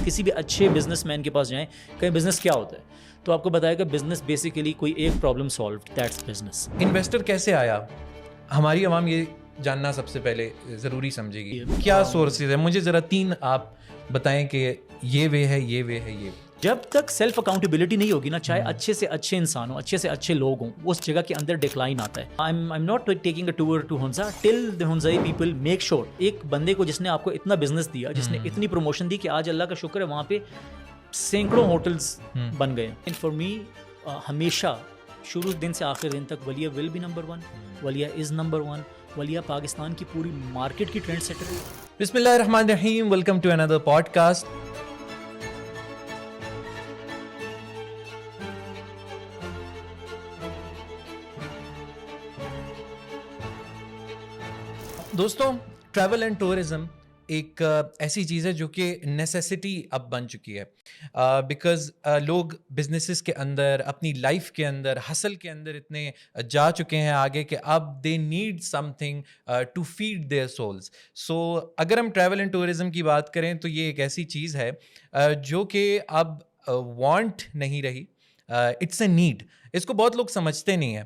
کسی بھی اچھے بزنس مین کے پاس جائیں کہ بزنس کیا ہوتا ہے تو آپ کو بتائے گا بزنس بیسیکلی کوئی ایک problem solved, that's business. Investor کیسے آیا؟ ہماری عوام یہ جاننا سب سے پہلے ضروری سمجھے گی. کیا سورسز ہیں؟ مجھے ذرا 3 آپ بتائیں کہ یہ وے ہے، یہ وے ہے، یہ. جب تک سیلف اکاؤنٹیبلٹی نہیں ہوگی نا، چاہے اچھے سے اچھے انسان ہوں، اچھے سے اچھے لوگ ہوں، اس جگہ کے اندر ڈکلائن آتا ہے. I'm not taking a tour to Hunza till the Hunzai people make sure ایک بندے کو جس نے آپ کو اتنا بزنس دیا، جس نے اتنی پروموشن دی کہ آج اللہ کا شکر ہے وہاں پہ سینکڑوں ہوٹلز بن گئے. اینڈ فار می ہمیشہ شروع دن سے آخر دن تک Waliya will be number 1، Waliya is number 1، Waliya Pakistan کی پوری مارکیٹ کی ٹرینڈ سیٹر ہے. بسم اللہ الرحمن الرحیم، ویلکم ٹو اندر پوڈ کاسٹ. دوستوں، ٹریول اینڈ ٹورزم ایک ایسی چیز ہے جو کہ نیسیسٹی اب بن چکی ہے، بیکاز لوگ بزنسز کے اندر، اپنی لائف کے اندر، ہسل کے اندر اتنے جا چکے ہیں آگے کہ اب they need something to feed their souls. So اگر ہم ٹریول اینڈ ٹورزم کی بات کریں تو یہ ایک ایسی چیز ہے جو کہ اب وانٹ نہیں رہی، اٹس اے نیڈ. اس کو بہت لوگ سمجھتے نہیں ہیں.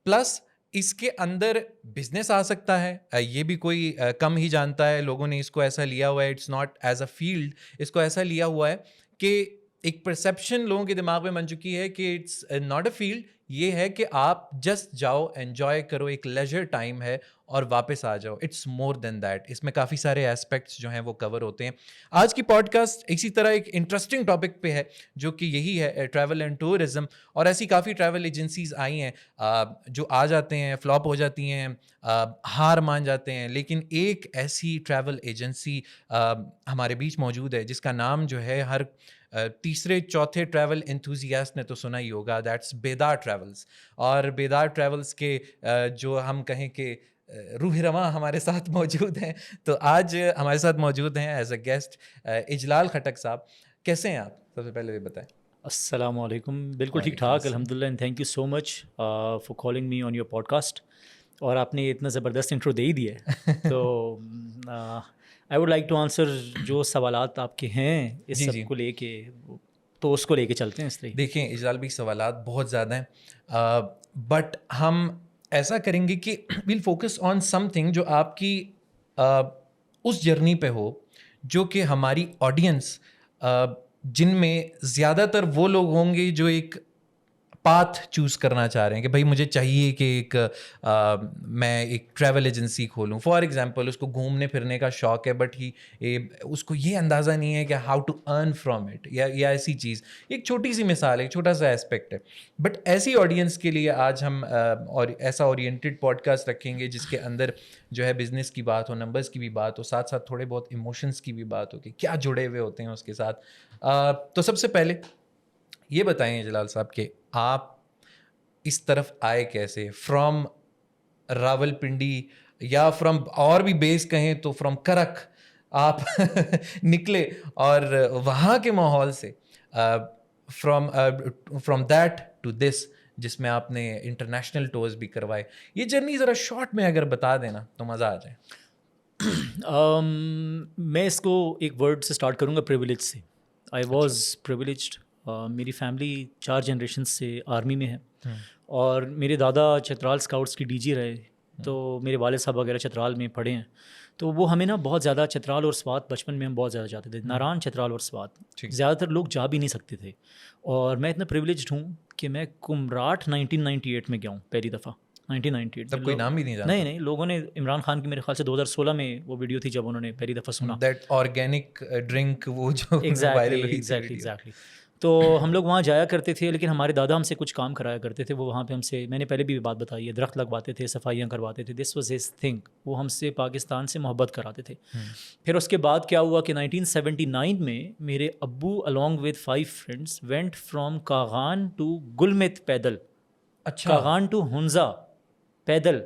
پلس اس کے اندر بزنس آ سکتا ہے، یہ بھی کوئی کم ہی جانتا ہے. لوگوں نے اس کو ایسا لیا ہوا ہے، it's not as a field. اس کو ایسا لیا ہوا ہے کہ ایک پرسیپشن لوگوں کے دماغ میں بن چکی ہے کہ اٹس ناٹ اے فیلڈ. یہ ہے کہ آپ جسٹ جاؤ، انجوائے کرو، ایک لیجر ٹائم ہے اور واپس آ جاؤ. It's more then that. اس میں کافی سارے ایسپیکٹس جو ہیں وہ کور ہوتے ہیں. آج کی پوڈ کاسٹ اسی طرح ایک انٹرسٹنگ ٹاپک پہ ہے جو کہ یہی ہے ٹریول اینڈ ٹورزم. اور ایسی کافی ٹریول ایجنسیز آئی ہیں جو آ جاتے ہیں، فلاپ ہو جاتی ہیں، ہار مان جاتے ہیں. لیکن ایک ایسی ٹریول ایجنسی ہمارے بیچ موجود ہے جس کا نام جو ہے ہر تیسرے چوتھے ٹریول انتھوزیاسٹ نے تو سنا ہی ہوگا. دیٹس بیدار ٹریولز. اور بیدار ٹریولز کے جو ہم کہیں کہ روح رواں ہمارے ساتھ موجود ہیں. تو آج ہمارے ساتھ موجود ہیں ایز اے گیسٹ اجلال خٹک صاحب. کیسے ہیں آپ؟ سب سے پہلے یہ بتائیں. السلام علیکم. بالکل ٹھیک ٹھاک الحمد للہ، and thank you so much for calling me on your podcast. اور آپ نے اتنا زبردست انٹرو دے ہی دیا ہے تو I would like to answer جو سوالات آپ کے ہیں اس سب کو لے کے، تو اس کو لے کے چلتے ہیں اس طرح. دیکھیں اجلال بھی سوالات بہت زیادہ ہیں، بٹ ہم ایسا کریں گے کہ we'll focus on some thing جو آپ کی اس جرنی پہ ہو، جو کہ ہماری آڈینس جن میں زیادہ تر وہ لوگ ہوں گے جو ایک پاتھ چوز کرنا چاہ رہے ہیں کہ بھائی مجھے چاہیے کہ ایک میں ایک ٹریول ایجنسی کھولوں. فار ایگزامپل اس کو گھومنے پھرنے کا شوق ہے، بٹ اس کو یہ اندازہ نہیں ہے کہ how to earn from it, یا ایسی چیز. ایک چھوٹی سی مثال ہے، ایک چھوٹا سا ایسپیکٹ ہے. بٹ ایسی آڈینس کے لیے آج ہم اور ایسا اورینٹیڈ پوڈ کاسٹ رکھیں گے جس کے اندر جو ہے بزنس کی بات ہو، نمبرس کی بھی بات ہو، ساتھ ساتھ تھوڑے بہت ایموشنس کی بھی بات ہو کہ کیا جڑے ہوئے ہوتے ہیں اس کے ساتھ. تو سب سے پہلے یہ بتائیں جلال صاحب کہ آپ اس طرف آئے کیسے؟ فرام راول پنڈی یا فرام اور بھی بیس کہیں تو فرام کرک آپ نکلے، اور وہاں کے ماحول سے فرام دیٹ ٹو دس جس میں آپ نے انٹرنیشنل ٹورز بھی کروائے. یہ جرنی ذرا شارٹ میں اگر بتا دینا تو مزہ آ جائے. میں اس کو ایک ورڈ سے اسٹارٹ کروں گا، پریویلیج سے. I was privileged. میری فیملی 4 جنریشن سے آرمی میں ہے، اور میرے دادا چترال اسکاؤٹس کی ڈی جی رہے، تو میرے والد صاحب وغیرہ چترال میں پڑھے ہیں. تو وہ ہمیں نا بہت زیادہ چترال اور سوات بچپن میں ہم بہت زیادہ جاتے تھے. ناران، چترال اور سوات زیادہ تر لوگ جا بھی نہیں سکتے تھے. اور میں اتنا پریویلیجڈ ہوں کہ میں کمراٹ 1998 میں گیا ہوں پہلی دفعہ. 1998 تب کوئی نام بھی نہیں جانتا. نہیں، لوگوں نے عمران خان کی میرے خیال سے 2016 میں وہ ویڈیو تھی جب انہوں نے پہلی دفعہ سنا دیٹ آرگینک ڈرنک، وہ جو ایگزیکٹلی. تو ہم لوگ وہاں جایا کرتے تھے، لیکن ہمارے دادا ہم سے کچھ کام کرایا کرتے تھے. وہ وہاں پہ ہم سے، میں نے پہلے بھی بات بتائی ہے، درخت لگواتے تھے، صفائیاں کرواتے تھے. This was his thing. وہ ہم سے پاکستان سے محبت کراتے تھے. پھر اس کے بعد کیا ہوا کہ 1979 میں میرے ابو along with 5 friends went from Kaghan to Gulmit پیدل. اچھا، کاغان ٹو ہنزا پیدل.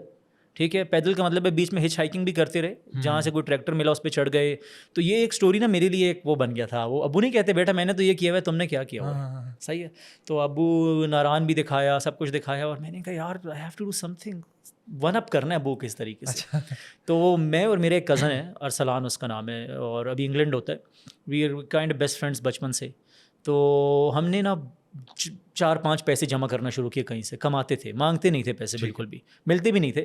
ٹھیک ہے. پیدل کا مطلب ہے بیچ میں ہچ ہائکنگ بھی کرتے رہے, جہاں سے کوئی ٹریکٹر ملا اس پہ چڑھ گئے. تو یہ ایک اسٹوری نا میرے لیے ایک وہ بن گیا تھا. وہ ابو نہیں کہتے بیٹا میں نے تو یہ کیا ہوا ہے, تم نے کیا کیا ہوا, صحیح ہے. تو ابو ناران بھی دکھایا, سب کچھ دکھایا, اور میں نے کہا یار I have to do something, one up کرنا ہے ابو کو اس طریقے سے. تو میں اور میرے ایک کزن ہے ارسلان اس کا نام ہے, اور ابھی انگلینڈ ہوتا ہے. We are kind best friends بچپن سے. تو ہم نے نا 4-5 پیسے جمع کرنا شروع کیے, کہیں سے کماتے تھے, مانگتے نہیں تھے پیسے, بالکل بھی ملتے بھی نہیں تھے.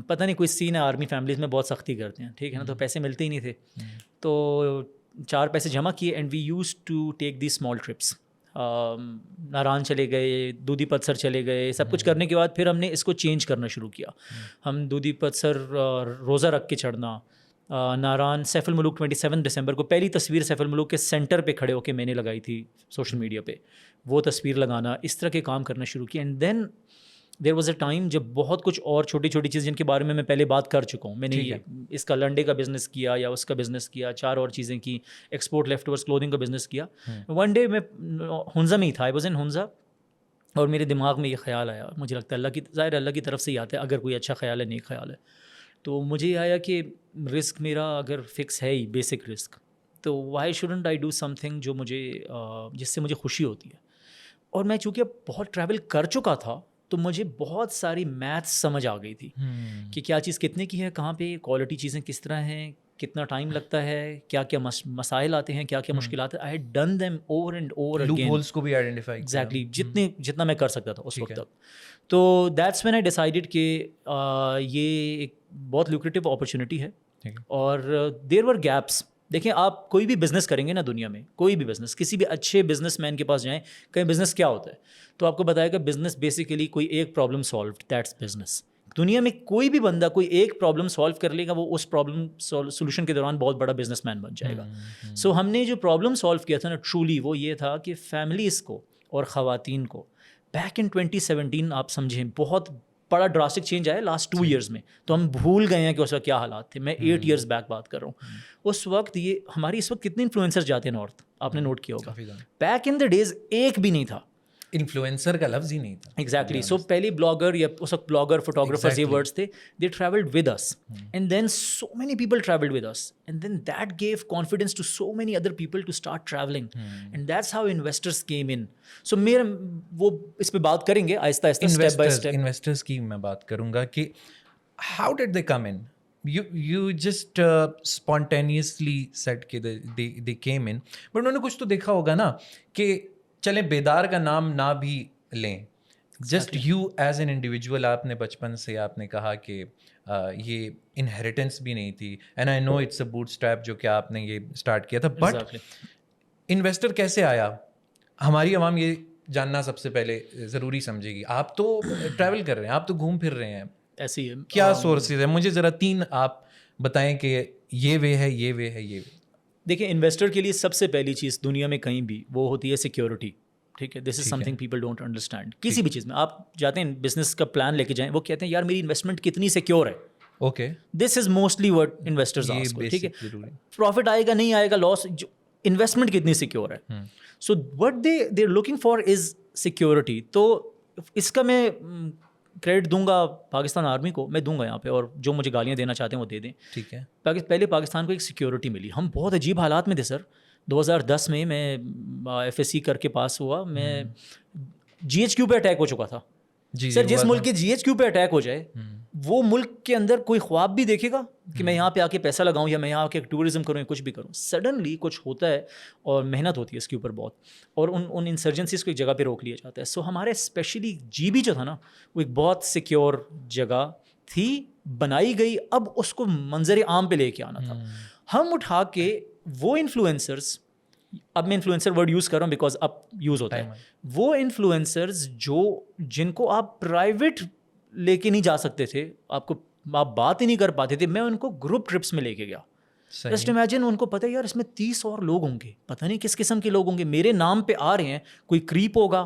پتہ نہیں کوئی سین ہے آرمی فیملیز میں بہت سختی کرتے ہیں, ٹھیک ہے نا, تو پیسے ملتے ہی نہیں تھے. تو 4 پیسے جمع کیے and we use to take the small trips. Naran چلے گئے, دودھی پتسر چلے گئے, سب کچھ کرنے کے بعد پھر ہم نے اس کو چینج کرنا شروع کیا. ہم دودھی پتسر روزہ رکھ کے چڑھنا, ناران سیف الملوک 27 دسمبر کو پہلی تصویر سیف الملوک کے سینٹر پہ کھڑے ہو کے میں نے لگائی تھی سوشل میڈیا پہ, وہ تصویر لگانا, اس طرح کے کام کرنا شروع کیا. And then there was a time جب بہت کچھ اور چھوٹی چھوٹی چیزیں جن کے بارے میں پہلے بات کر چکا ہوں, میں نے اس کا لنڈے کا بزنس کیا یا اس کا بزنس کیا, 4 اور چیزیں کی, ایکسپورٹ لیفٹ اوورس کلودنگ کا بزنس کیا. ون ڈے میں ہنزا میں ہی تھا, آئی واز ان ہنزا, اور میرے دماغ میں یہ خیال آیا, مجھے لگتا ہے اللہ کی ظاہر اللہ کی طرف سے ہی آتا ہے اگر کوئی اچھا خیال ہے, نیک خیال ہے. تو مجھے یہ آیا کہ رسک میرا اگر فکس ہے ہی, بیسک رسک, تو why shouldn't I do something جو مجھے جس سے مجھے خوشی ہوتی ہے. اور میں چونکہ بہت ٹریول کر چکا تھا تو مجھے بہت ساری میتھس سمجھ آ گئی تھی کہ کیا چیز کتنے کی ہے, کہاں پہ کوالٹی چیزیں کس طرح ہیں, کتنا ٹائم لگتا ہے, کیا کیا مسائل آتے ہیں, کیا کیا مشکلات ہیں. I had done them over and over again, loop holes کو بھی آئیڈینٹیفائی ایگزیکٹلی جتنا میں کر سکتا تھا اس وقت تک. تو دیٹس وین آئی ڈیسائیڈڈ کہ یہ ایک بہت لیوکریٹو اپرچونیٹی ہے. اور دیر ور گیپس. دیکھیں آپ کوئی بھی بزنس کریں گے نا دنیا میں, کوئی بھی بزنس, کسی بھی اچھے بزنس مین کے پاس جائیں, کہیں بزنس کیا ہوتا ہے تو آپ کو بتائے گا بزنس بیسیکلی کوئی ایک پرابلم سالوڈ, دیٹس بزنس. دنیا میں کوئی بھی بندہ کوئی ایک پرابلم سالو کر لے گا, وہ اس پرابلم سولوشن کے دوران بہت بڑا بزنس مین بن جائے گا. سو ہم نے جو پرابلم سالو کیا تھا نا ٹرولی وہ یہ تھا کہ فیملیز کو اور خواتین کو بیک ان 2017 آپ سمجھیں بہت بڑا ڈراسٹک چینج آیا لاسٹ 2 ایئرس میں, تو ہم بھول گئے ہیں کہ اس وقت کیا حالات تھے. میں 8 ایئرس بیک بات کر رہا ہوں. اس وقت یہ ہماری اس وقت کتنے انفلوئنسر جاتے ہیں نارتھ, آپ نے نوٹ کیا ہوگا. بیک ان دا ڈیز ایک بھی نہیں تھا, انفلوئنسر کا لفظ ہی نہیں تھا. ایگزیکٹلی. سو پہلی بلاگر یا اس وقت بلاگر فوٹوگرافرز یہ ورڈس تھے, they travelled with us and then so many people travelled with us and then that gave confidence to so many other people to start travelling and that's how investors came in. So میرا وہ اس پہ بات کریں گے آہستہ آہستہ, step by step. Investors کی میں بات کروں گا کہ how did they come in. You just spontaneously said کہ they came in, but انہوں نے کچھ تو دیکھا ہوگا نا کہ چلیں بیدار کا نام نہ بھی لیں, just you as an individual, آپ نے بچپن سے آپ نے کہا کہ یہ انہیریٹنس بھی نہیں تھی, and I know it's a bootstrap جو کہ آپ نے یہ اسٹارٹ کیا تھا, بٹ انویسٹر کیسے آیا ہماری عوام یہ جاننا سب سے پہلے ضروری سمجھے گی. آپ تو ٹریول کر رہے ہیں, آپ تو گھوم پھر رہے ہیں, ایسی ہے کیا سورسز ہیں, مجھے ذرا 3 آپ بتائیں کہ یہ وے ہے, یہ وے ہے, یہ وے. دیکھیں انویسٹر کے لیے سب سے پہلی چیز دنیا میں کہیں بھی وہ ہوتی ہے سیکیورٹی. ٹھیک ہے, this is something people don't understand. کسی بھی چیز میں آپ جاتے ہیں بزنس کا پلان لے کے جائیں, وہ کہتے ہیں یار میری انویسٹمنٹ کتنی سیکیور ہے. Okay, this is mostly word investors ask. ٹھیک ہے, پروفٹ آئے گا نہیں آئے گا, لاس, انویسٹمنٹ کتنی سیکیور ہے. So what they are looking for is security. تو اس کا میں کریڈٹ دوں گا پاکستان آرمی کو, میں دوں گا یہاں پہ, اور جو مجھے گالیاں دینا چاہتے ہیں وہ دے دیں. ٹھیک ہے, پہلے پاکستان کو ایک سیکیورٹی ملی. ہم بہت عجیب حالات میں تھے سر. 2010 میں FSC کر کے پاس ہوا, میں GHQ پہ اٹیک ہو چکا تھا. سر جس ملک کے GHQ پہ اٹیک ہو جائے وہ ملک کے اندر کوئی خواب بھی دیکھے گا کہ میں یہاں پہ آ کے پیسہ لگاؤں یا میں یہاں آ کے ٹورزم کروں یا کچھ بھی کروں. سڈنلی کچھ ہوتا ہے اور محنت ہوتی ہے اس کے اوپر بہت, اور ان انسرجنسیز کو ایک جگہ پہ روک لیا جاتا ہے. سو ہمارے اسپیشلی GB جو تھا نا وہ ایک بہت سیکیور جگہ تھی, بنائی گئی, اب اس کو منظر عام پہ لے کے آنا تھا. ہم اٹھا کے وہ انفلوئنسرز, اب میں انفلوئنسر ورڈ یوز کر رہا ہوں بیکاز اب یوز ہوتا ہے, وہ انفلوئنسرز جن کو آپ پرائیویٹ لے کے نہیں جا سکتے تھے, آپ بات ہی نہیں کر پاتے تھے, میں ان کو گروپ ٹرپس میں لے کے گیا. جسٹ امیجن, ان کو پتہ ہے یار اس میں 30 اور لوگ ہوں گے, پتہ نہیں کس قسم کے لوگ ہوں گے, میرے نام پہ آ رہے ہیں, کوئی کریپ ہوگا,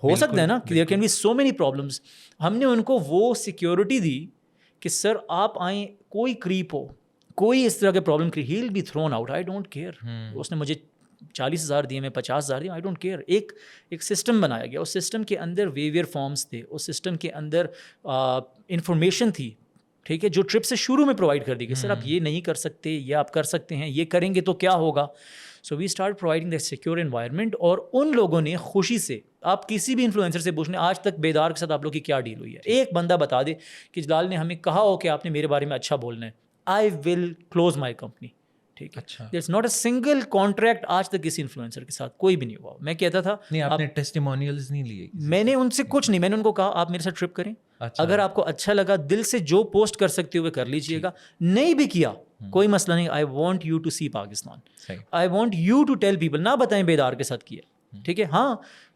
ہو سکتا ہے نا, there can be so many problems. ہم نے ان کو وہ سیکیورٹی دی کہ سر آپ آئیں, کوئی کریپ ہو, کوئی اس طرح کے پرابلم کی, he will be thrown out, I don't care. اس نے مجھے 40,000 دیے, میں 50,000 دیا, آئی ڈونٹ کیئر. ایک سسٹم بنایا گیا, اس سسٹم کے اندر ویویئر فارمس تھے, اس سسٹم کے اندر انفارمیشن تھی, ٹھیک ہے, جو ٹرپ سے شروع میں پرووائڈ کر دی کہ سر آپ یہ نہیں کر سکتے, یہ آپ کر سکتے ہیں, یہ کریں گے تو کیا ہوگا. So we start providing the secure environment. اور ان لوگوں نے خوشی سے, آپ کسی بھی انفلوئنسر سے پوچھنے آج تک بیدار کے ساتھ آپ لوگ کی کیا ڈیل ہوئی ہے, ایک بندہ بتا دے کہ جلال نے ہمیں کہا ہو کہ آپ نے میرے بارے میں اچھا بولنا ہے, آئی ول کلوز مائی کمپنی. ٹھیک ہے, there is not a single contract آج تک کسی انفلوئنسر کے ساتھ کوئی بھی نہیں ہوا. میں کہتا تھا نہیں, آپ نے ٹیسٹیمونیلز نہیں لیے؟ میں نے ان سے کچھ نہیں, میں نے ان کو کہا آپ میرے ساتھ ٹرپ کریں, اگر آپ کو اچھا لگا دل سے جو پوسٹ کر سکتے ہوئے کر لیجئے گا, نہیں بھی کیا کوئی مسئلہ نہیں. I want you to see Pakistan, I want you to tell people. نہ بتائیں بیدار کے ساتھ کیا, ٹھیک ہے, ہاں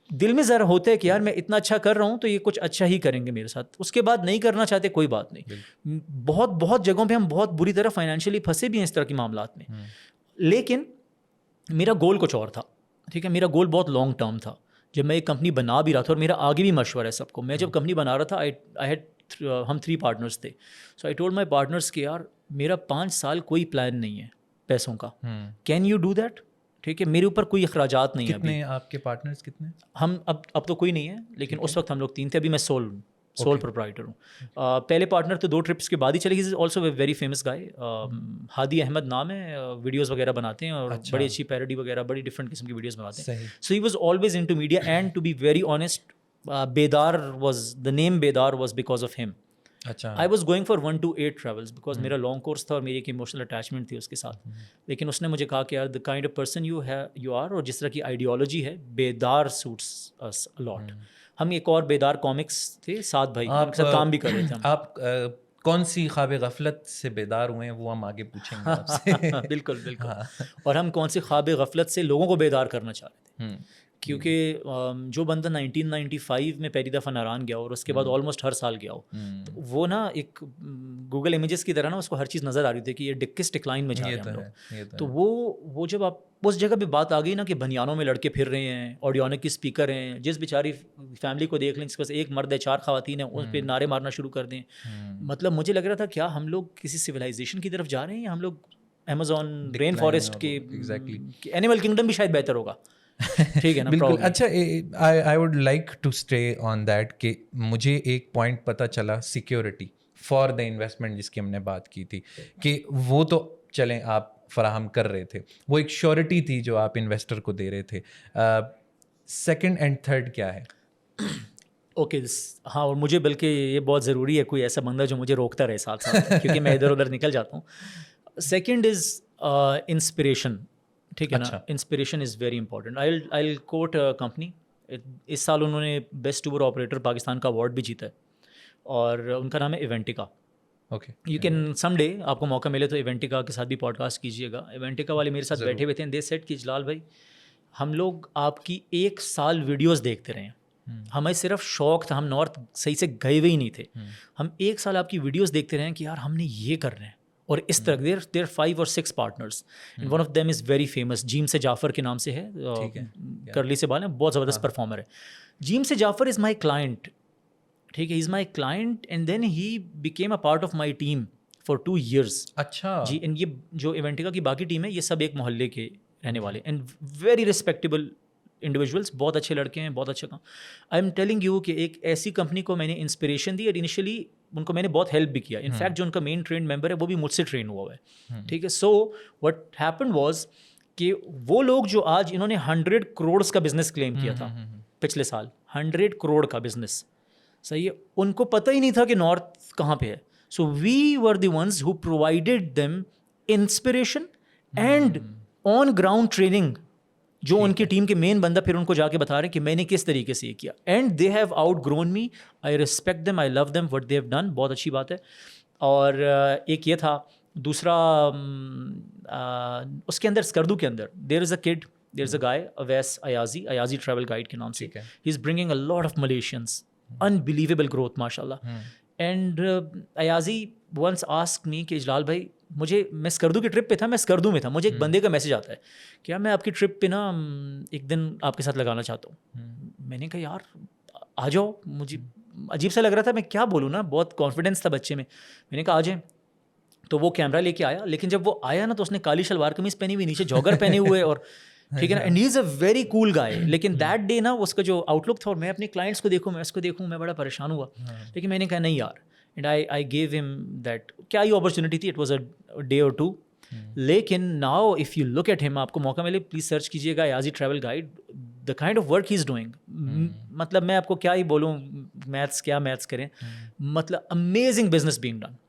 دل میں ذرا ہوتا ہے کہ یار میں اتنا اچھا کر رہا ہوں تو یہ کچھ اچھا ہی کریں گے میرے ساتھ, اس کے بعد نہیں کرنا چاہتے کوئی بات نہیں. بہت جگہوں پہ ہم بہت بری طرح فائنینشلی پھنسے بھی ہیں اس طرح کے معاملات میں, لیکن میرا گول کچھ اور تھا. ٹھیک ہے, میرا گول بہت لانگ ٹرم تھا. جب میں ایک کمپنی بنا بھی رہا تھا, اور میرا آگے بھی مشورہ ہے سب کو, میں جب کمپنی بنا رہا تھا ہم 3 پارٹنرس تھے. سو آئی ٹولڈ مائی پارٹنرس کہ یار میرا 5 سال کوئی پلان نہیں ہے پیسوں کا, کین یو ڈو دیٹ. ٹھیک ہے, میرے اوپر کوئی اخراجات نہیں ہے. کتنے آپ کے پارٹنرس کتنے؟ ہم اب تو کوئی نہیں ہے, لیکن اس وقت ہم لوگ 3 تھے. ابھی میں سول پروپرائٹر ہوں. پہلے پارٹنر تو 2 ٹرپس کے بعد ہی چلے گئے. آلسو اے ویری فیمس گائے, ہادی احمد نام ہے, ویڈیوز وغیرہ بناتے ہیں اور بڑی اچھی پیروڈی وغیرہ بڑی ڈفرنٹ قسم کی ویڈیوز بناتے ہیں. So he was always into media, and to be very honest, Bedar was the name, Bedar was because of him. I was going for 1 to 8 travels because میرا لانگ کورس تھا اور میری ایک ایموشنل اٹیچمنٹ تھی اس کے ساتھ. لیکن اس نے مجھے کہا کہ یار the kind of person you are, اور جس طرح کی آئیڈیالوجی ہے, بیدار سوٹس اس لاٹ. ہم ایک اور بیدار کامکس تھے 7 بھائی, ان کے ساتھ کام بھی کر رہے تھے. آپ کون سی خواب غفلت سے بیدار ہوئے ہیں وہ ہم آگے پوچھیں گے آپ سے. بالکل بالکل. اور ہم کون سی خواب غفلت سے لوگوں کو بیدار کرنا چاہ رہے تھے, کیونکہ جو بندہ 1995 میں پہلی دفعہ ناران گیا اور اس کے بعد آلموسٹ ہر سال گیا ہو, تو وہ نا ایک گوگل امیجز کی طرح نا اس کو ہر چیز نظر آ رہی تھی کہ یہ کس ڈکلائن میں جا رہے ہیں ہم لوگ. تو وہ جب آپ اس جگہ پہ بات آ گئی نا کہ بنیانوں میں لڑکے پھر رہے ہیں, آڈیونک کی اسپیکر ہیں, جس بیچاری فیملی کو دیکھ لیں جس کے پاس ایک مرد ہے 4 خواتین ہیں, اس پہ نعرے مارنا شروع کر دیں. مطلب مجھے لگ رہا تھا کیا ہم لوگ کسی سویلائزیشن کی طرف جا رہے ہیں, یا ہم لوگ امیزون رین فارسٹ کے اینیمل کنگڈم بھی شاید بہتر ہوگا. ٹھیک ہے نا, بالکل. اچھا, I would like to stay on that کہ مجھے ایک پوائنٹ پتہ چلا, سیکیورٹی فار دا انویسٹمنٹ جس کی ہم نے بات کی تھی, کہ وہ تو چلیں آپ فراہم کر رہے تھے, وہ ایک شیورٹی تھی جو آپ انویسٹر کو دے رہے تھے. سیکنڈ اینڈ تھرڈ کیا ہے؟ اوکے ہاں, اور مجھے بلکہ یہ بہت ضروری ہے کوئی ایسا بندہ جو مجھے روکتا رہے ساتھ ساتھ, کیونکہ میں ادھر ادھر نکل جاتا ہوں. Second is inspiration. ٹھیک ہے نا, inspiration is very important. I quote company, اس سال انہوں نے بیسٹ ٹور آپریٹر پاکستان کا ایوارڈ بھی جیتا ہے, اور ان کا نام ہے Aventica. Okay, you can someday, آپ کو موقع ملے تو ایونٹیکا کے ساتھ بھی پوڈ کاسٹ کیجیے گا. ایونٹیکا والے میرے ساتھ بیٹھے ہوئے تھے, دے سیٹ کہ جلال بھائی ہم لوگ آپ کی 1 سال ویڈیوز دیکھتے رہے ہیں, ہمیں صرف شوق تھا, ہم نارتھ صحیح سے گئے ہوئے ہی نہیں تھے, ہم 1 سال آپ کی ویڈیوز دیکھتے رہے ہیں کہ یار ہم نے یہ کر رہے ہیں. اور اس طرح there 5 or 6 partners, and one of them is very famous, جیم سے جعفر کے نام سے ہے, کرلی سے بال ہے, بہت زبردست پرفارمر ہے. جیم سے جعفر از مائی کلائنٹ. ٹھیک ہے, he is my client, and then he became a part of my team for 2 years. اچھا جی, اینڈ یہ جو ایونٹیکا کی باقی ٹیم ہے یہ سب ایک محلے کے رہنے والے, اینڈ ویری ریسپیکٹیبل انڈیویجولس, بہت اچھے لڑکے ہیں, بہت اچھا کام. آئی ایم ٹیلنگ یو کہ ایک ایسی کمپنی کو میں نے انسپریشن دی, اور انیشلی ان کو میں نے بہت ہیلپ بھی کیا. انفیکٹ جو ان کا مین ٹرینڈ ممبر ہے وہ بھی مجھ سے ٹرین ہوا ہوا ہے. ٹھیک ہے, سو وٹ ہیپنڈ واز کہ وہ لوگ جو آج انہوں نے 100 crore کا بزنس کلیم کیا تھا پچھلے سال, 100 crore کا بزنس, صحیح ہے, ان کو پتہ ہی نہیں تھا کہ نارتھ کہاں پہ ہے. So we were the ones who provided them inspiration and on ground training, جو ان کی ٹیم کے مین بندہ پھر ان کو جا کے بتا رہے ہیں کہ میں نے کس طریقے سے یہ کیا, and they have outgrown me. I respect them, I love them, what they have done, بہت اچھی بات ہے. اور ایک یہ تھا, دوسرا اس کے اندر اسکردو کے اندر there is a kid, there is a guy Awais Ayazi travel guide کے نام سے, he is bringing a lot of Malaysians, unbelievable growth ماشاء اللہ. And Ayazi once ask me کہ جلال بھائی میں اسکردو کی ٹرپ پہ تھا, میں اسکردو میں تھا, مجھے ایک بندے کا میسج آتا ہے کیا میں آپ کی ٹرپ پہ نا ایک دن آپ کے ساتھ لگانا چاہتا ہوں. میں نے کہا یار آ جاؤ, مجھے عجیب سا لگ رہا تھا, میں کیا بولوں نا, بہت کانفیڈینس تھا بچے میں. میں نے کہا آ جائیں, تو وہ کیمرہ لے کے آیا, لیکن جب وہ آیا نا تو اس نے کالی شلوار قمیض پہنی ہوئی, نیچے جاگر پہنے ہوئے, اور ٹھیک ہے نا, and he is a very cool گائے. لیکن دیٹ ڈے نا اس کا جو آؤٹ لک تھا, اور میں اپنے کلائنٹس کو دیکھوں, میں اس کو دیکھوں, میں بڑا پریشان ہوا. لیکن میں نے کہا نہیں یار, and I gave him that, کیا ہی اپرچونیٹی تھی, it was a day or two. لیکن now if you look at him, آپ کو موقع ملے پلیز سرچ کیجیے گا Ayazi travel guide, the kind of work he is doing. مطلب میں آپ کو کیا ہی بولوں, میتھس کریں, مطلب amazing business being done.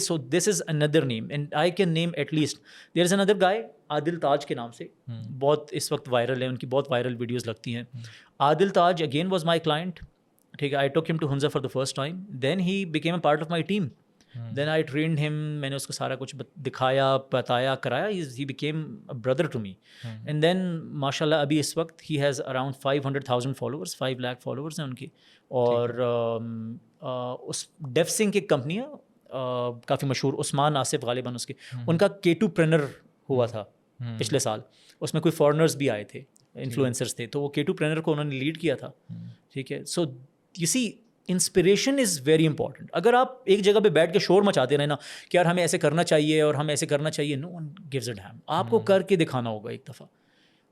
So this is another name, and I can name at least, there is another guy عادل تاج کے نام سے, بہت اس وقت وائرل ہے, ان کی بہت وائرل ویڈیوز لگتی ہیں. عادل تاج again was my client. ٹھیک ہے, I took him to Hunza for the first time, then he became a part of my team. Then I trained him, میں نے اس کو سارا کچھ دکھایا, بتایا, کرایا. He became a brother to me. And then ماشاء اللہ ابھی اس وقت he has around 500,000 followers, 5 lakh followers ہیں ان کی. اور اس ڈیف سنگھ کی کمپنی ہے کافی مشہور, عثمان آصف غالباً اس کے, ان کا K2 پرینر ہوا تھا پچھلے سال. اس میں کوئی فارنرز بھی آئے تھے, انفلوئنسرز تھے, تو وہ K2 پرینر کو انہوں نے لیڈ کیا تھا. ٹھیک ہے, so you see inspiration is very important. اگر آپ ایک جگہ پہ بیٹھ کے شور مچاتے رہے نا کہ یار ہمیں ایسے کرنا چاہیے اور ہمیں ایسے کرنا چاہیے, نو ون گیوز اے ڈیم. آپ کو کر کے دکھانا ہوگا ایک دفعہ,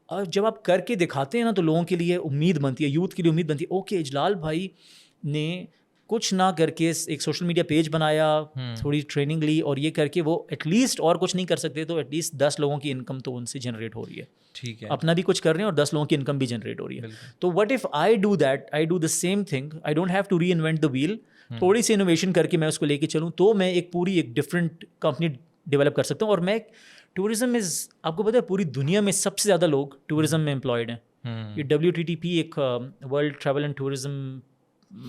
اور جب آپ کر کے دکھاتے ہیں نا تو لوگوں کے لیے امید بنتی ہے, یوتھ کے لیے امید بنتی ہے. اوکے اجلال بھائی نے کچھ نہ کر کے ایک سوشل میڈیا پیج بنایا, تھوڑی ٹریننگ لی, اور یہ کر کے وہ ایٹ لیسٹ اور کچھ نہیں کر سکتے تو ایٹ لیسٹ 10 لوگوں کی انکم تو ان سے جنریٹ ہو رہی ہے. ٹھیک ہے, اپنا بھی کچھ کر رہے ہیں اور 10 لوگوں کی انکم بھی جنریٹ ہو رہی ہے. تو what if I do that, I do the same thing, I don't have to reinvent the wheel. تھوڑی سی انوویشن کر کے میں اس کو لے کے چلوں تو میں ایک پوری ایک ڈفرینٹ کمپنی ڈیولپ کر سکتا ہوں. اور میں ٹورزم از, آپ کو پتہ ہے پوری دنیا میں سب سے زیادہ لوگ ٹورزم میں امپلائڈ ہیں. یہ WTTP ایک world travel and tourism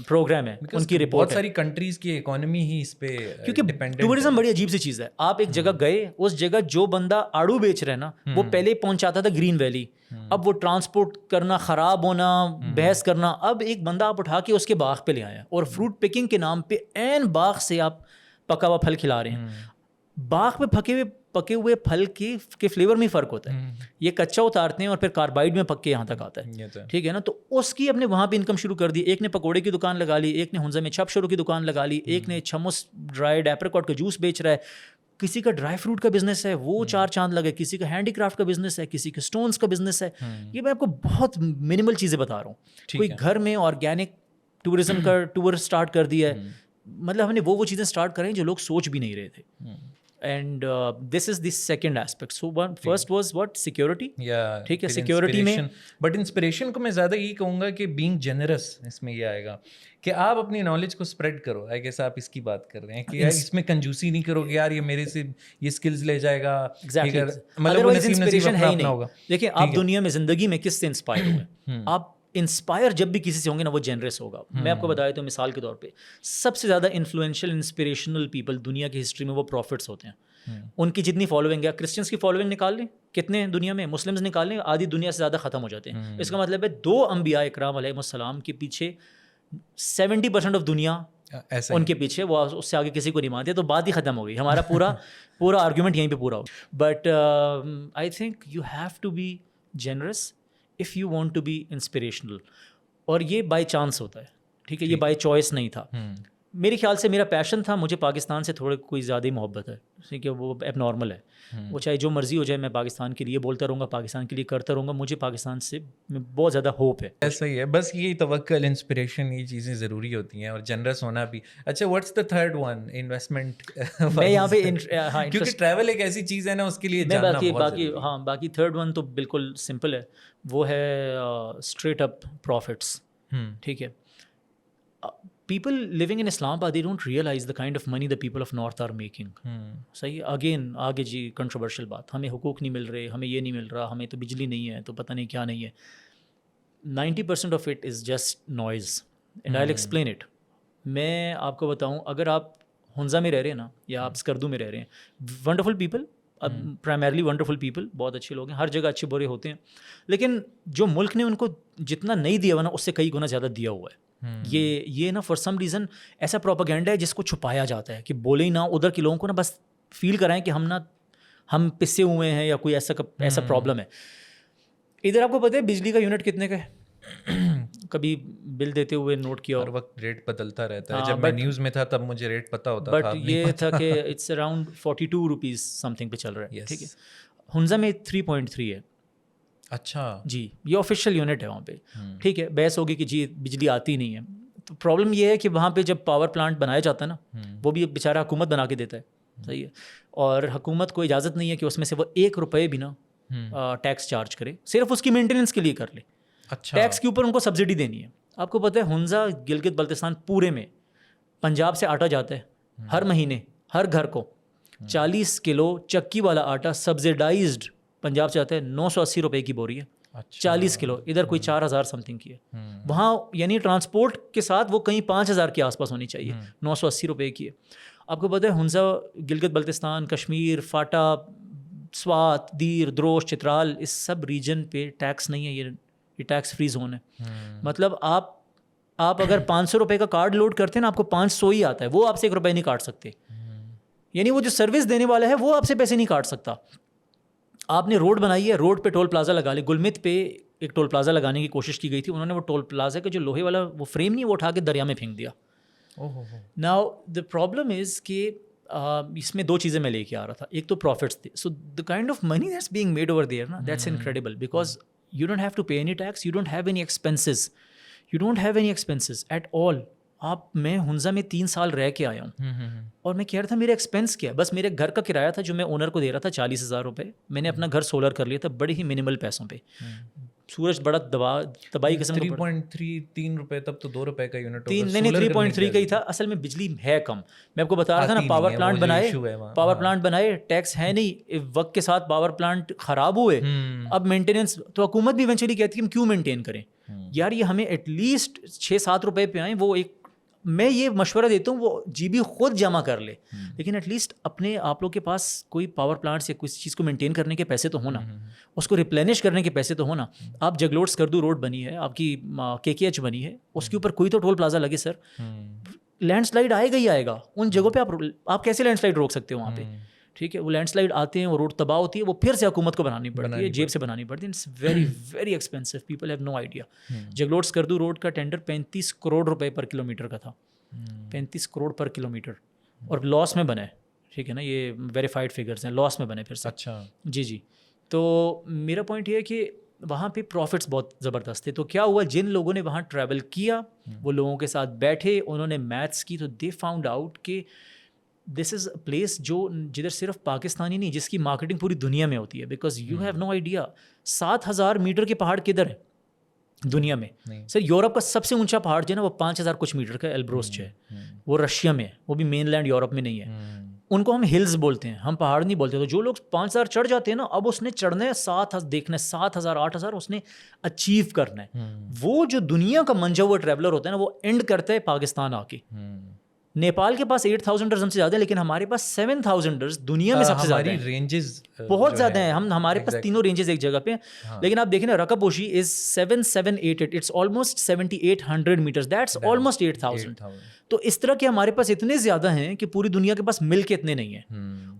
programme ہے, ان کی رپورٹ. بہت ساری کنٹریز کی اکانومی ہی اس پہ کیونکہ ٹورزم بڑی عجیب سی چیز ہے. آپ ایک جگہ گئے, اس جگہ جو بندہ آڑو بیچ رہا ہے نا, وہ پہلے پہنچاتا تھا گرین ویلی, اب وہ ٹرانسپورٹ کرنا, خراب ہونا, بحث کرنا, اب ایک بندہ آپ اٹھا کے اس کے باغ پہ لے آیا, اور فروٹ پکنگ کے نام پہ عین باغ سے آپ پکا ہوا پھل کھلا رہے ہیں. باغ پہ پکے ہوئے پھل کے فلیور میں فرق ہوتا ہے. یہ کچا اتارتے ہیں اور پھر کاربائڈ میں پک کے یہاں تک آتا ہے. ٹھیک ہے نا, تو اس کی اپنے وہاں پہ انکم شروع کر دی. ایک نے پکوڑے کی دکان لگا لی, ایک نے ہنزا میں چھپ شروع کی دکان لگا لی, ایک نے چھمس ڈرائیڈ ایپریکاٹ کا جوس بیچ رہا ہے, کسی کا ڈرائی فروٹ کا بزنس ہے, وہ 4 چاند لگے, کسی کا ہینڈی کرافٹ کا بزنس ہے, کسی کا اسٹونس کا بزنس ہے. یہ میں آپ کو بہت منیمل چیزیں بتا رہا ہوں. کوئی گھر میں آرگینک ٹورزم کا ٹور اسٹارٹ کر دیا ہے. مطلب ہم نے وہ چیزیں اسٹارٹ کریں جو لوگ سوچ بھی نہیں رہے تھے. And this is the second aspect. So first was what? Security. ٹھیک ہے, security میں. But inspiration کو میں زیادہ یہی کہوں گا کہ being generous اس میں یہ آئے گا کہ آپ اپنی نالج کو اسپریڈ کرو. آئی گیس آپ اس کی بات کر رہے ہیں کہ اس میں کنجوسی نہیں کرو کہ یار یہ میرے سے یہ اسکلز لے جائے گا. مطلب انسپریشن ہے ہی نہیں. دیکھیں آپ دنیا میں زندگی میں کس سے انسپائر ہوئے؟ آپ انسپائر جب بھی کسی سے ہوں گے نا, وہ جنرس ہوگا. میں آپ کو بتایا تو مثال کے طور پہ سب سے زیادہ انفلوئنشیل انسپریشنل پیپل دنیا کی ہسٹری میں وہ پروفٹس ہوتے ہیں. ان کی جتنی فالوئنگ ہے, کرسچنس کی فالوئنگ نکال لیں کتنے ہیں دنیا میں, مسلمز نکال لیں, آدھی دنیا سے زیادہ ختم ہو جاتے ہیں. اس کا مطلب ہے 2 انبیاء اکرام علیہ السلام کے پیچھے 70% آف دنیا ان کے پیچھے, وہ اس سے آگے کسی کو نہیں مانتے. تو بات ہی ختم ہو گئی, ہمارا پورا آرگیومنٹ یہیں پہ پورا ہو. But I think you have to be generous if you want to be inspirational. اور یہ بائی چانس ہوتا ہے. ٹھیک ہے, یہ بائی چوائس نہیں تھا. میرے خیال سے میرا پیشن تھا, مجھے پاکستان سے تھوڑے کوئی زیادہ ہی محبت ہے. ٹھیک ہے, وہ ایب نارمل ہے. وہ چاہے جو مرضی ہو جائے, میں پاکستان کے لیے بولتا رہوں گا, پاکستان کے لیے کرتا رہوں گا. مجھے پاکستان سے بہت زیادہ ہوپ ہے. ایسا ہی ہے, بس یہی توکل, انسپریشن, یہ چیزیں ضروری ہوتی ہیں, اور جنرس ہونا بھی. اچھا, what's the third one? Investment. میں یہاں پہ کیونکہ ٹریول ایک ایسی چیز ہے نا, اس کے لیے جاننا بہت ضروری ہے. باقی تھرڈ ون تو بالکل سمپل ہے, وہ ہے اسٹریٹ اپ پروفٹس. ٹھیک ہے, people living in Islamabad, they don't realize the kind of money the people of North are making. صحیح. اگین آگے جی کنٹروورشل بات, ہمیں حقوق نہیں مل رہے, ہمیں یہ نہیں مل رہا, ہمیں تو بجلی نہیں ہے, تو پتہ نہیں کیا نہیں ہے. 90% of it is just noise, and I'll explain it. میں آپ کو بتاؤں, اگر آپ ہنزا میں رہ رہے ہیں نا, یا آپ اسکردو میں رہ رہے ہیں, wonderful people, primarily wonderful people, بہت اچھے لوگ ہیں, ہر جگہ اچھے برے ہوتے ہیں, لیکن جو ملک نے ان کو جتنا نہیں دیا ہوا نا, اس سے کئی گنا زیادہ دیا ہوا ہے. یہ نا فار سم ریزن ایسا پروپیگنڈا ہے جس کو چھپایا جاتا ہے کہ بولے ہی نہ, ادھر کے لوگوں کو نا بس فیل کرائیں کہ ہم پسے ہوئے ہیں یا کوئی ایسا پرابلم ہے. ادھر آپ کو پتہ ہے بجلی کا یونٹ کتنے کا ہے؟ کبھی بل دیتے ہوئے نوٹ کیا, ہر وقت ریٹ بدلتا رہتا ہے. جب میں نیوز میں تھا تب مجھے ریٹ پتہ ہوتا تھا, بٹ یہ تھا کہ it's around 42 rupees something پہ چل رہا ہے. ٹھیک ہے, ہنزا میں 3.3 ہے. اچھا جی یہ آفیشیل یونٹ ہے وہاں پہ. ٹھیک ہے, بحث ہوگی کہ جی بجلی آتی نہیں ہے, تو پرابلم یہ ہے کہ وہاں پہ جب پاور پلانٹ بنایا جاتا ہے نا, وہ بھی بیچارہ حکومت بنا کے دیتا ہے, صحیح ہے, اور حکومت کو اجازت نہیں ہے کہ اس میں سے وہ 1 روپے بھی نا ٹیکس چارج کرے, صرف اس کی مینٹیننس کے لیے کر لے. اچھا ٹیکس کے اوپر ان کو سبسڈی دینی ہے. آپ کو پتہ ہے ہنزا گلگت بلتستان پورے میں پنجاب سے آٹا جاتا ہے ہر مہینے, ہر گھر کو 40 کلو چکی والا آٹا سبسڈائزڈ پنجاب سے آتا ہے, 980 روپے کی بوری ہے, 40 کلو. ادھر کوئی 4000 سم تھنگ کی ہے وہاں, یعنی ٹرانسپورٹ کے ساتھ وہ کہیں 5000 کے آس پاس ہونی چاہیے, 980 روپے کی ہے. آپ کو پتہ ہے ہنزا گلگت بلتستان, کشمیر, فاٹا, سوات, دیر, دروش, چترال, اس سب ریجن پہ ٹیکس نہیں ہے, یہ ٹیکس فری زون ہے. مطلب آپ اگر 500 روپے کا کارڈ لوڈ کرتے ہیں نا, آپ کو 500 ہی آتا ہے, وہ آپ سے 1 روپے نہیں کاٹ سکتے. یعنی وہ جو سروس دینے والا ہے وہ آپ سے پیسے نہیں کاٹ سکتا. آپ نے روڈ بنائی ہے, روڈ پہ ٹول پلازا لگا لے. گلمت پہ ایک ٹول پلازا لگانے کی کوشش کی گئی تھی, انہوں نے وہ ٹول پلازا کا جو لوہے والا وہ فریم نہیں, وہ اٹھا کے دریا میں پھینک دیا. ناؤ دا پرابلم از کہ اس میں 2 چیزیں میں لے کے آ رہا تھا. ایک تو پروفٹس تھے. So the kind of money that's being made over there نا, that's incredible, because you don't have to pay any tax, you don't have any expenses, you don't have any expenses at all. میں ہنزا میں 3 سال رہ کے آیا ہوں, اور میں کہہ رہا تھا میرا ایکسپینس کیا ہے, بس میرے گھر کا کرایہ تھا جو میں اونر کو دے رہا تھا 40,000 روپے. میں نے اپنا گھر سولر کر لیا تھا بڑے ہی منیمل پیسوں پہ. سورج بڑا تباہی قسم کا 3.3 روپے, تب تو 2 روپے کا یونٹ, نہیں 3.3 کا ہی تھا. اصل میں بجلی ہے کم, میں آپ کو بتا رہا تھا نا, پاور پلانٹ بنائے, ٹیکس ہے نہیں, وقت کے ساتھ پاور پلانٹ خراب ہوئے, اب مینٹیننس تو حکومت بھی ایونچولی کہتی ہے ہم کیوں مینٹین کریں یار, یہ ہمیں ایٹ لیسٹ 6-7 روپے پہ آئیں. وہ ایک میں یہ مشورہ دیتا ہوں, وہ جی بی خود جمع کر لے, لیکن ایٹ لیسٹ اپنے آپ لوگ کے پاس کوئی پاور پلانٹس یا کسی چیز کو مینٹین کرنے کے پیسے تو ہونا, اس کو ریپلینش کرنے کے پیسے تو ہونا. آپ جگلوٹ سکردو روڈ بنی ہے, آپ کی KKH بنی ہے, اس کے اوپر کوئی تو ٹول پلازا لگے. سر لینڈ سلائڈ آئے گا ہی آئے گا ان جگہوں پہ. آپ کیسے لینڈ سلائڈ روک سکتے ہو وہاں پہ؟ ٹھیک ہے, وہ لینڈ سلائڈ آتے ہیں, وہ روڈ تباہ ہوتی ہے, وہ پھر سے حکومت کو بنانی پڑتی ہے, جیب سے بنانی پڑتی ہے. It's very very expensive, people have no idea. Jaglot Skardu road کا ٹینڈر 35 کروڑ روپے پر کلومیٹر کا تھا, 35 کروڑ پر کلومیٹر, اور لاس میں بنا ہے. ٹھیک ہے نا, یہ ویریفائڈ فگرس ہیں, لاس میں بنے پھر سے. اچھا جی. تو میرا پوائنٹ یہ ہے کہ وہاں پہ پروفٹس بہت زبردست تھے. تو کیا ہوا, جن لوگوں نے وہاں ٹریول کیا, وہ لوگوں کے ساتھ بیٹھے, انہوں نے میتھس کی, تو دے فاؤنڈ آؤٹ کہ دس از اے پلیس جو جدھر صرف پاکستانی نہیں, جس کی مارکیٹنگ پوری دنیا میں ہوتی ہے. Because you have no idea 7,000 metre کے پہاڑ کدھر ہیں دنیا میں. سر یورپ کا سب سے اونچا پہاڑ جو ہے نا, وہ 5,000 کچھ میٹر کا ایلبروس جو ہے, وہ رشیا میں ہے, وہ بھی مین لینڈ یورپ میں نہیں ہے. ان کو ہم ہلز بولتے ہیں, ہم پہاڑ نہیں بولتے. تو جو لوگ 5,000 چڑھ جاتے ہیں نا, اب اس نے چڑھنا ہے 7,000, دیکھنا ہے 7,000 8,000 اس نے اچیو کرنا ہے. وہ جو دنیا کا منجا ہوا ٹریولر ہوتا ہے نا, وہ اینڈ کرتا ہے پاکستان آ کے. نیپال کے پاس 8,000 ہم سے زیادہ ہے, لیکن ہمارے پاس 7,000 دنیا میں سب سے زیادہ رینجز بہت زیادہ ہیں. ہمارے پاس تینوں رینجز ایک جگہ پہ ہیں. لیکن آپ دیکھیں نا, Rakaposhi is 7,788, it's almost 7,800 metres, that's almost 8,000. تو اس طرح کے ہمارے پاس اتنے زیادہ ہیں کہ پوری دنیا کے پاس مل کے اتنے نہیں ہیں.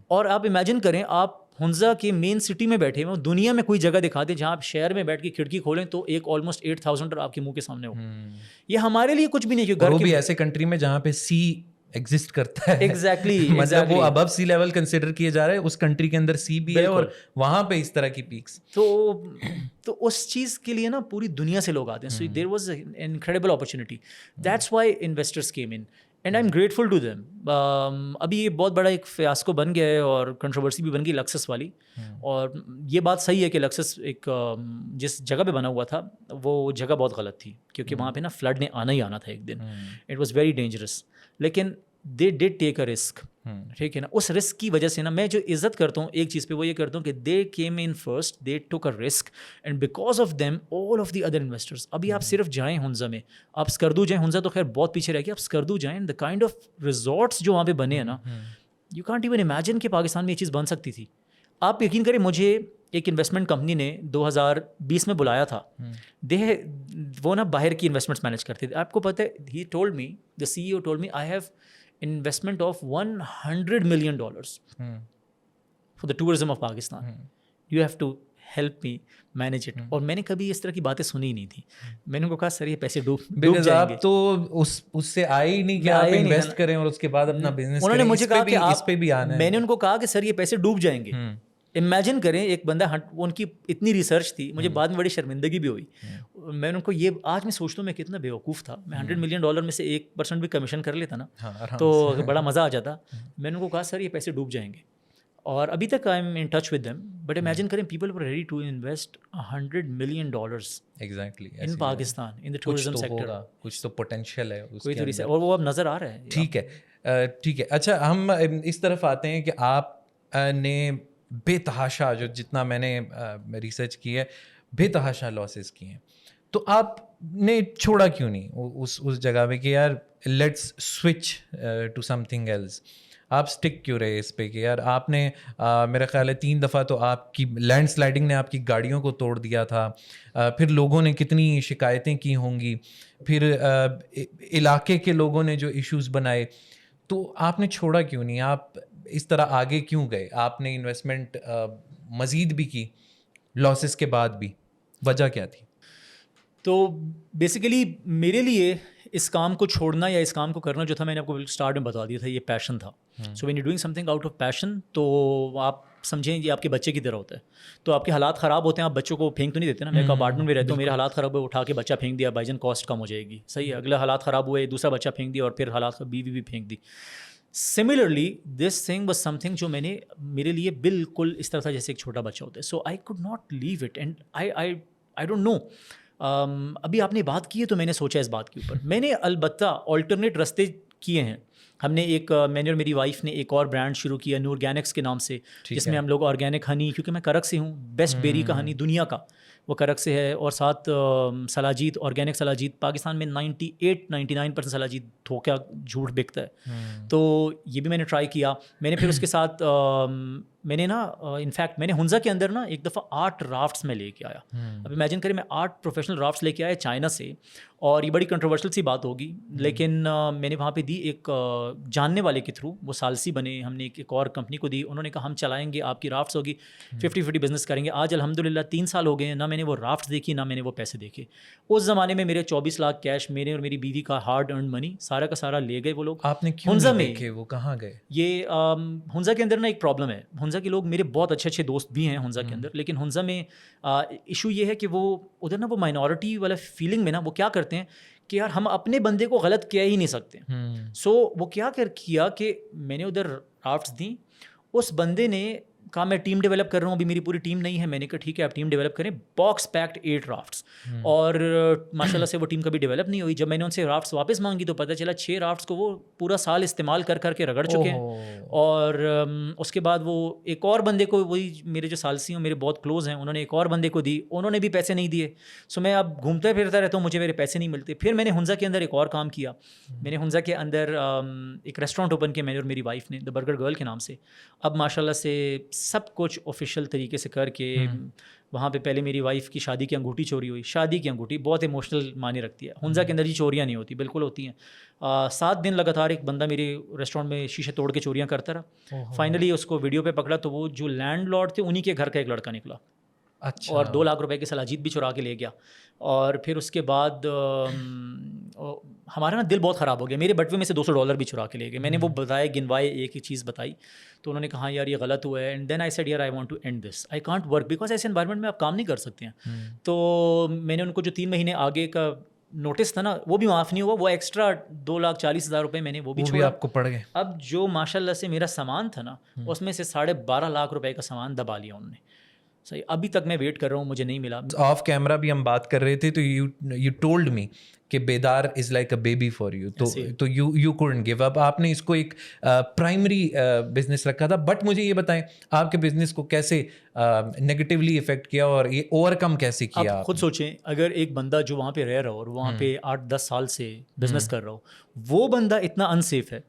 اور آپ امیجن کریں, آپ ہنزا کے مین سٹی میں بیٹھے ہوئے, دنیا میں کوئی جگہ دکھا دیں جہاں آپ شہر میں بیٹھ کے کھڑکی کھولیں تو ایک آلموسٹ 8,000 آپ کے منہ کے سامنے ہو. یہ ہمارے لیے کچھ بھی نہیں, وہ بھی ایسے کنٹری میں جہاں پہ سی ایگزسٹ کرتا ہے. ایگزیکٹلی, مطلب وہ ابو سی لیول کنسیڈر کیے جا رہے ہیں, اس کنٹری کے اندر سی بھی ہے, اور وہاں پہ اس طرح کی پیکس. تو اس چیز کے لیے نا پوری دنیا سے لوگ آتے ہیں. So there was an incredible opportunity, that's why investors came in, and I'm grateful to them. ابھی یہ بہت بڑا ایک فیاسکو بن گیا ہے, اور کنٹروورسی بھی بن گئی لکسس والی. اور یہ بات صحیح ہے کہ لکسس ایک جس جگہ پہ بنا ہوا تھا, وہ جگہ بہت غلط تھی, کیونکہ وہاں پہ نا فلڈ نے آنا ہی آنا تھا ایک دن. اٹ واز ویری ڈینجرس, لیکن they did take a risk. ٹھیک ہے نا, اس رسک کی وجہ سے نا میں جو عزت کرتا ہوں ایک چیز پہ, وہ یہ کرتا ہوں کہ دے کیم ان فرسٹ, دے ٹوک a risk, and because of them all of the other investors. ابھی آپ صرف جائیں ہنزا میں, آپ سکردو جائیں, ہنزا تو خیر بہت پیچھے رہ گیا, آپ سکردو جائیں, دا کائنڈ آف ریزورٹس جو وہاں پہ بنے ہیں نا, یو کانٹ ایون امیجن کہ پاکستان میں یہ چیز بن سکتی تھی. آپ یقین کریں, مجھے ایک انویسٹمنٹ کمپنی نے 2020 میں بلایا تھا. وہ نا باہر کی انویسٹمنٹس مینیج کرتے تھے. آپ کو پتہ ہے, he told me, the CEO told me, I have investment of $100 million for the tourism of Pakistan. You have to help me manage it. اور میں نے کبھی اس طرح کی باتیں سنی ہی نہیں تھی. میں نے ان کو کہا سر یہ پیسے ڈوب جائیں گے. آپ تو اس سے آئے ہی نہیں کہ آپ انویسٹ کریں اور اس کے بعد اپنا بزنس. انہوں نے مجھے کہا کہ آپ پہ بھی آنا ہے. میں نے ان کو کہا کہ سر یہ پیسے ڈوب جائیں گے. امیجن کریں ایک بندہ ان کی اتنی ریسرچ تھی, مجھے بعد میں بڑی شرمندگی بھی ہوئی. میں نے ان کو یہ آج میں سوچتا ہوں میں کتنا بیوقوف تھا, میں $100 ملین میں سے 1% بھی کمیشن کر لیتا نا تو بڑا مزہ آ جاتا. میں نے ان کو کہا سر یہ پیسے ڈوب جائیں گے, اور ابھی تک I'm in touch with them. But imagine کریں people were ready to invest $100 million exactly in Pakistan in the tourism sector. کچھ تو پوٹینشیل ہے کوئی تو اور وہ اب نظر آ رہا ہے. ٹھیک ہے ٹھیک ہے. اچھا ہم اس طرف آتے ہیں کہ آپ نے بے تحاشا, جو جتنا میں نے ریسرچ کی ہے, بے تحاشا لاسز کی ہیں, تو آپ نے چھوڑا کیوں نہیں اس جگہ پہ کہ یار let's switch to something else? آپ اسٹک کیوں رہے اس پہ کہ یار آپ نے میرا خیال ہے 3 دفعہ تو آپ کی لینڈ سلائڈنگ نے آپ کی گاڑیوں کو توڑ دیا تھا, پھر لوگوں نے کتنی شکایتیں کی ہوں گی, پھر علاقے کے لوگوں نے جو ایشوز بنائے, تو آپ نے چھوڑا کیوں نہیں؟ آپ اس طرح آگے کیوں گئے؟ آپ نے انویسٹمنٹ مزید بھی کی لاسز کے بعد بھی, وجہ کیا تھی؟ تو بیسیکلی میرے لیے اس کام کو چھوڑنا یا اس کام کو کرنا جو تھا, میں نے آپ کو اسٹارٹ میں بتا دیا تھا, یہ پیشن تھا. So when you doing something out of passion, تو آپ سمجھیں یہ آپ کے بچے کی طرح ہوتا ہے. تو آپ کے حالات خراب ہوتے ہیں, آپ بچوں کو پھینک تو نہیں دیتے نا. میں ایک اپارٹمنٹ میں رہتا ہوں, میرے حالات خراب ہوئے, اٹھا کے بچہ پھینک دیا, بھائی جان کاسٹ کم ہو جائے گی, صحیح ہے. اگلا حالات خراب ہوئے, دوسرا بچہ پھینک دیا, اور پھر حالات بیوی بھی پھینک دی. Similarly this thing was something جو میں نے میرے لیے بالکل اس طرح تھا جیسے ایک چھوٹا بچہ ہوتا ہے. So I could not leave it, and I don't know. ابھی آپ نے بات کی ہے تو میں نے سوچا اس بات کے اوپر. میں نے البتہ آلٹرنیٹ راستے کیے ہیں. ہم نے میں نے اور میری وائف نے ایک اور برانڈ شروع کیا نورگینکس کے نام سے, جس میں ہم لوگ آرگینک ہنی, کیونکہ میں کرک سے ہوں, بیسٹ بیری کا ہنی دنیا کا وہ کرک سے ہے, اور ساتھ سلاجید, آرگینک سلاجید. پاکستان میں 98-99% سلاجید دھوکہ جھوٹ بکتا ہے. تو یہ بھی میں نے ٹرائی کیا. میں نے پھر اس کے ساتھ میں نے نا انفیکٹ میں نے ہنزا کے اندر نا ایک دفعہ 8 رافٹس میں لے کے آیا. اب امیجن کریں میں 8 پروفیشنل رافٹس لے کے آیا چائنا سے, اور یہ بڑی کنٹروورشل سی بات ہوگی, لیکن میں نے وہاں پہ دی ایک جاننے والے کے تھرو, وہ سالسی بنے, ہم نے ایک اور کمپنی کو دی, انہوں نے کہا ہم چلائیں گے آپ کی رافٹس ہوگی 50-50 بزنس کریں گے. آج الحمدللہ 3 سال ہو گئے ہیں, نہ میں نے وہ رافٹس دیکھی نہ میں نے وہ پیسے دیکھے. اس زمانے میں میرے 24 لاکھ کیش, میرے اور میری بیوی کا ہارڈ ارنڈ منی سارا کا سارا لے گئے وہ لوگ. آپ نے کیوں نہیں دیکھے, وہ کہاں گئے؟ یہ ہنزا کے اندر نا ایک پرابلم ہے. ہنزا کے لوگ میرے بہت اچھے دوست بھی ہیں ہنزا کے اندر, لیکن ہنزا میں ایشو یہ ہے کہ وہ ادھر نا وہ مائنورٹی والا فیلنگ میں نا وہ کیا کرتے ہیں کہ یار ہم اپنے بندے کو غلط کیا ہی نہیں سکتے. سو وہ کیا کیا کہ میں نے ادھر رافٹس دیں, اس بندے نے کہا میں ٹیم ڈیولپ کر رہا ہوں, ابھی میری پوری ٹیم نہیں ہے. میں نے کہا ٹھیک ہے آپ ٹیم ڈیولپ کریں. باکس پیکڈ 8 رافٹس, اور ماشاء اللہ سے وہ ٹیم کبھی ڈیولپ نہیں ہوئی. جب میں نے ان سے رافٹس واپس مانگی تو پتہ چلا 6 رافٹس کو وہ پورا سال استعمال کر کے رگڑ چکے ہیں. اور اس کے بعد وہ ایک اور بندے کو, وہی میرے جو سالسی ہیں میرے بہت کلوز ہیں, انہوں نے ایک اور بندے کو دی, انہوں نے بھی پیسے نہیں دیے. سو میں اب گھومتا پھرتا رہتا ہوں, مجھے میرے پیسے نہیں ملتے. پھر میں نے ہنزا کے اندر ایک اور کام کیا. میں نے ہنزا کے اندر ایک ریسٹورینٹ اوپن کیا, میں نے اور میری وائف نے, دا برگر گرل کے نام سے. اب ماشاء اللہ سے سب کچھ آفیشیل طریقے سے کر کے وہاں پہ پہلے میری وائف کی شادی کی انگوٹھی چوری ہوئی. شادی کی انگوٹھی بہت ایموشنل معنی رکھتی ہے. ہنزا کے اندر یہ چوریاں نہیں ہوتی, بالکل ہوتی ہیں. 7 دن لگاتار ایک بندہ میرے ریسٹورینٹ میں شیشے توڑ کے چوریاں کرتا رہا. فائنلی اس کو ویڈیو پہ پکڑا تو وہ جو لینڈ لارڈ تھے انہیں کے گھر کا ایک لڑکا نکلا. اچھا. اور 2 لاکھ روپے کی سلاجید بھی چرا کے لے گیا. اور پھر اس کے بعد ہمارا نا دل بہت خراب ہو گیا. میرے بٹوے میں سے $200 بھی چرا کے لے گئے. میں نے وہ بتائے, گنوائے, ایک چیز بتائی تو انہوں نے کہا یار یہ غلط ہوا ہے. اینڈ دین آئی سیڈ یار I want to end this, I can't work, because ایسے انوائرمنٹ میں آپ کام نہیں کر سکتے ہیں. تو میں نے ان کو جو 3 مہینے آگے کا نوٹس تھا نا وہ بھی معاف نہیں ہوا. وہ ایکسٹرا 2,40,000 روپے میں نے وہ بھی چھوڑا, آپ کو پڑ گئے. اب جو ماشاء اللہ سے میرا سامان تھا نا اس میں سے 12.5 لاکھ روپے کا سامان دبا لیا انہوں نے. صحیح, ابھی تک میں ویٹ کر رہا ہوں, مجھے نہیں ملا. آف کیمرہ بھی ہم بات کر رہے تھے تو یو ٹولڈ می کہ بیدار is like a baby for you, تو یو کوڈنٹ گیو اپ. آپ نے اس کو ایک پرائمری بزنس رکھا تھا. بٹ مجھے یہ بتائیں آپ کے بزنس کو کیسے نیگیٹیولی افیکٹ کیا اور یہ اوور کم کیسے کیا؟ آپ خود سوچیں, اگر ایک بندہ جو وہاں پہ رہ رہا ہو اور وہاں پہ 8-10 سال سے بزنس کر رہا ہو, وہ بندہ اتنا انسیف ہے,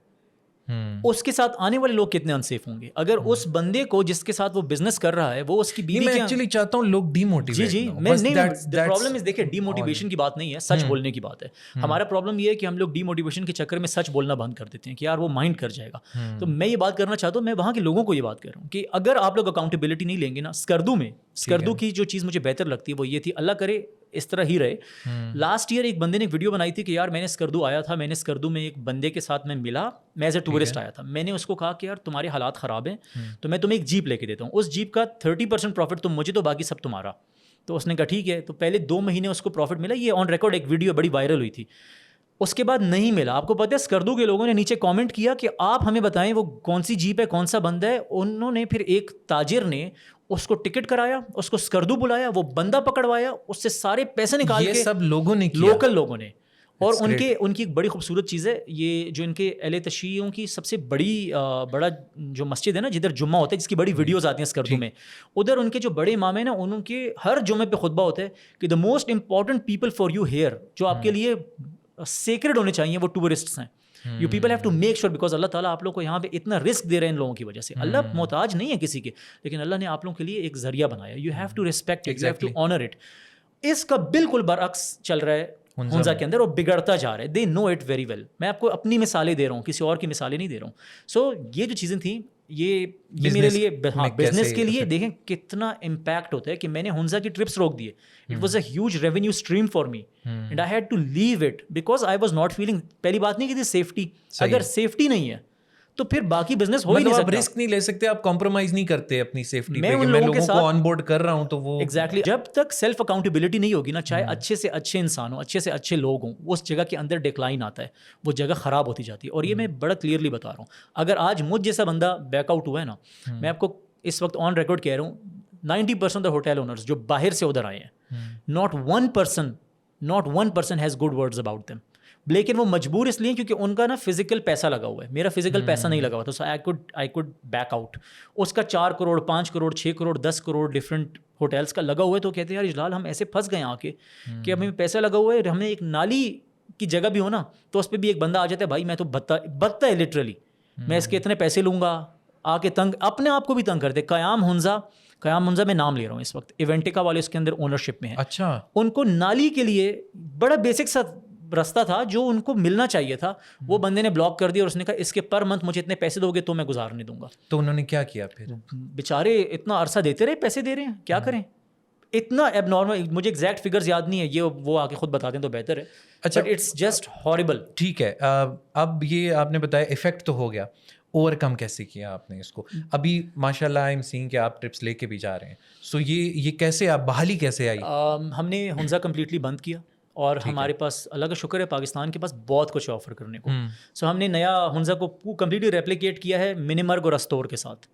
اس کے ساتھ آنے والے لوگ کتنے انسیف ہوں گے. اگر اس بندے کو جس کے ساتھ وہ بزنس کر رہا ہے وہ اس کی بیوی, میں ایکچولی چاہتا ہوں لوگ ڈی موٹیویٹ. جی میں نہیں, پرابلم از دیکھیں ڈی موٹیویشن کی بات نہیں ہے, سچ بولنے کی بات ہے. ہمارا پرابلم یہ ہے کہ ہم لوگ ڈی موٹیویشن کے چکر میں سچ بولنا بند کر دیتے ہیں کہ یار وہ مائنڈ کر جائے گا. تو میں یہ بات کرنا چاہتا ہوں, میں وہاں کے لوگوں کو یہ بات کر رہا ہوں کہ اگر آپ لوگ اکاؤنٹیبلٹی نہیں لیں گے نا, اسکردو کی جو چیز مجھے بہتر لگتی ہے وہ یہ تھی, اللہ کرے اس طرح ہی رہے. لاسٹ ایئر ایک بندے نے ایک ویڈیو بنائی تھی کہ یار میں نے اسکردو آیا تھا, میں نے اسکردو میں ایک بندے کے ساتھ میں ملا, میں ایز اے ٹورسٹ آیا تھا. میں نے اس کو کہا کہ یار تمہارے حالات خراب ہیں تو میں تمہیں ایک جیپ لے کے دیتا ہوں, اس جیپ کا 30% پروفٹ تم مجھے, تو باقی سب تمہارا. تو اس نے کہا ٹھیک ہے. تو پہلے 2 مہینے اس کو پروفٹ ملا, یہ آن ریکارڈ ایک ویڈیو بڑی وائرل ہوئی تھی. اس کے بعد نہیں ملا. آپ کو پتہ ہے اسکردو کے لوگوں نے نیچے کامنٹ کیا کہ آپ ہمیں بتائیں وہ کون سی جیپ ہے, کون سا بندہ ہے. انہوں نے پھر ایک تاجر نے اس کو ٹکٹ کرایا, اس کو اسکردو بلایا, وہ بندہ پکڑوایا, اس سے سارے پیسے نکال کے, یہ سب لوگوں نے کیا, لوکل لوگوں نے. اور ان کی ایک بڑی خوبصورت چیز ہے یہ, جو ان کے اہل تشیعوں کی سب سے بڑا جو مسجد ہے نا, جدھر جمعہ ہوتا ہے, جس کی بڑی ویڈیوز آتی ہیں اسکردو میں, ادھر ان کے جو بڑے امام ہیں نا, ان کے ہر جمعے پہ خطبہ ہوتا ہے کہ the most important people for you here, جو آپ کے لیے سیکرڈ ہونے چاہیے, وہ ٹورسٹس ہیں. You people have to make sure, because اللہ تعالیٰ آپ لوگ کو یہاں پہ اتنا رسک دے رہے ہیں ان لوگوں کی وجہ سے. اللہ محتاج نہیں ہے کسی کے, لیکن اللہ نے آپ لوگوں کے لیے ایک ذریعہ بنایا. You have to respect it, you have to honour it. اس کا بالکل برعکس چل رہا ہے ہنزا کے اندر, اور بگڑتا جا رہا ہے. دے نو اٹ ویری ویل. میں آپ کو اپنی مثالیں دے رہا ہوں, کسی اور کی مثالیں نہیں دے رہا ہوں. سو یہ جو چیزیں تھیں, یہ میرے لیے بزنس کے لیے دیکھیں کتنا امپیکٹ ہوتا ہے کہ میں نے ہنزا کی ٹرپس روک دیے. It was a huge revenue stream for me and I had to leave it because I was not feeling. پہلی بات نہیں کی تھی سیفٹی, اگر سیفٹی نہیں ہے تو پھر باقی بزنس ہو ہی نہیں سکتا. آپ رسک نہیں لے سکتے, آپ کمپرومائز نہیں کرتے اپنی سیفٹی پہ. میں لوگوں کو آن بورڈ کر رہا ہوں تو وہ ایگزیکٹلی, جب تک سیلف اکاؤنٹیبلٹی نہیں ہوگی نا, چاہے اچھے سے اچھے انسان ہوں, اچھے سے اچھے لوگ ہوں, اس جگہ کے اندر ڈکلائن آتا ہے, وہ جگہ خراب ہوتی جاتی ہے. اور یہ میں بڑا کلیئرلی بتا رہا ہوں. اگر آج مجھ جیسا بندہ بیک آؤٹ ہوا ہے نا, میں آپ کو اس وقت آن ریکارڈ کہہ رہا ہوں, 90% ہوٹل اونرز جو باہر سے ادھر آئے ہیں, not one person has good words about them. لیکن وہ مجبور اس لیے کیونکہ ان کا نا فزیکل پیسہ لگا ہوا ہے, میرا فزیکل پیسہ نہیں لگا ہوا تھا. سو آئی کوڈ بیک آؤٹ. اس کا 4 کروڑ 5 کروڑ 6 کروڑ 10 کروڑ ڈفرینٹ ہوٹلس کا لگا ہوا ہے. تو کہتے ہیں یار اجلال ہم ایسے پھنس گئے آ کے کہ ہمیں پیسہ لگا ہوا ہے, ہمیں ایک نالی کی جگہ بھی ہو نا تو اس پہ بھی ایک بندہ آ جاتا ہے, بھائی میں تو بتتا ہے لٹرلی, میں اس کے اتنے پیسے لوں گا, آ کے تنگ, اپنے آپ کو بھی تنگ کرتے. قیام ہنزا میں نام لے رہا ہوں اس وقت, ایونٹیکا والے اس کے اندر اونرشپ میں ہیں. اچھا, ان کو نالی کے لیے بڑا بیسک سا رستہ تھا جو ان کو ملنا چاہیے تھا, وہ بندے نے بلاک کر دیا اور اس نے کہا اس کے پر منتھ مجھے اتنے پیسے دو گے تو میں گزارنے دوں گا. تو انہوں نے کیا کیا پھر؟ بیچارے اتنا عرصہ دیتے رہے, پیسے دے رہے ہیں, کیا کریں, اتنا ایب نارمل. مجھے ایگزیکٹ فگرز یاد نہیں ہے, یہ وہ آ کے خود بتا دیں تو بہتر ہے. اچھا, اٹس جسٹ ہارریبل. ٹھیک ہے, اب یہ آپ نے بتایا افیکٹ تو ہو گیا, اوور کم کیسے کیا آپ نے اس کو؟ ابھی ماشاء اللہ آئی ایم سینگ کہ آپ ٹرپس لے کے بھی جا رہے ہیں, سو یہ کیسے آپ بحالی کیسے آئی؟ ہم نے ہنزا کمپلیٹلی بند کیا, اور ہمارے پاس اللہ کا شکر ہے پاکستان کے پاس بہت کچھ آفر کرنے کو. سو ہم نے نیا ہنزا کو کمپلیٹلی ریپلیکیٹ کیا ہے منیمرگ اور استور کے ساتھ.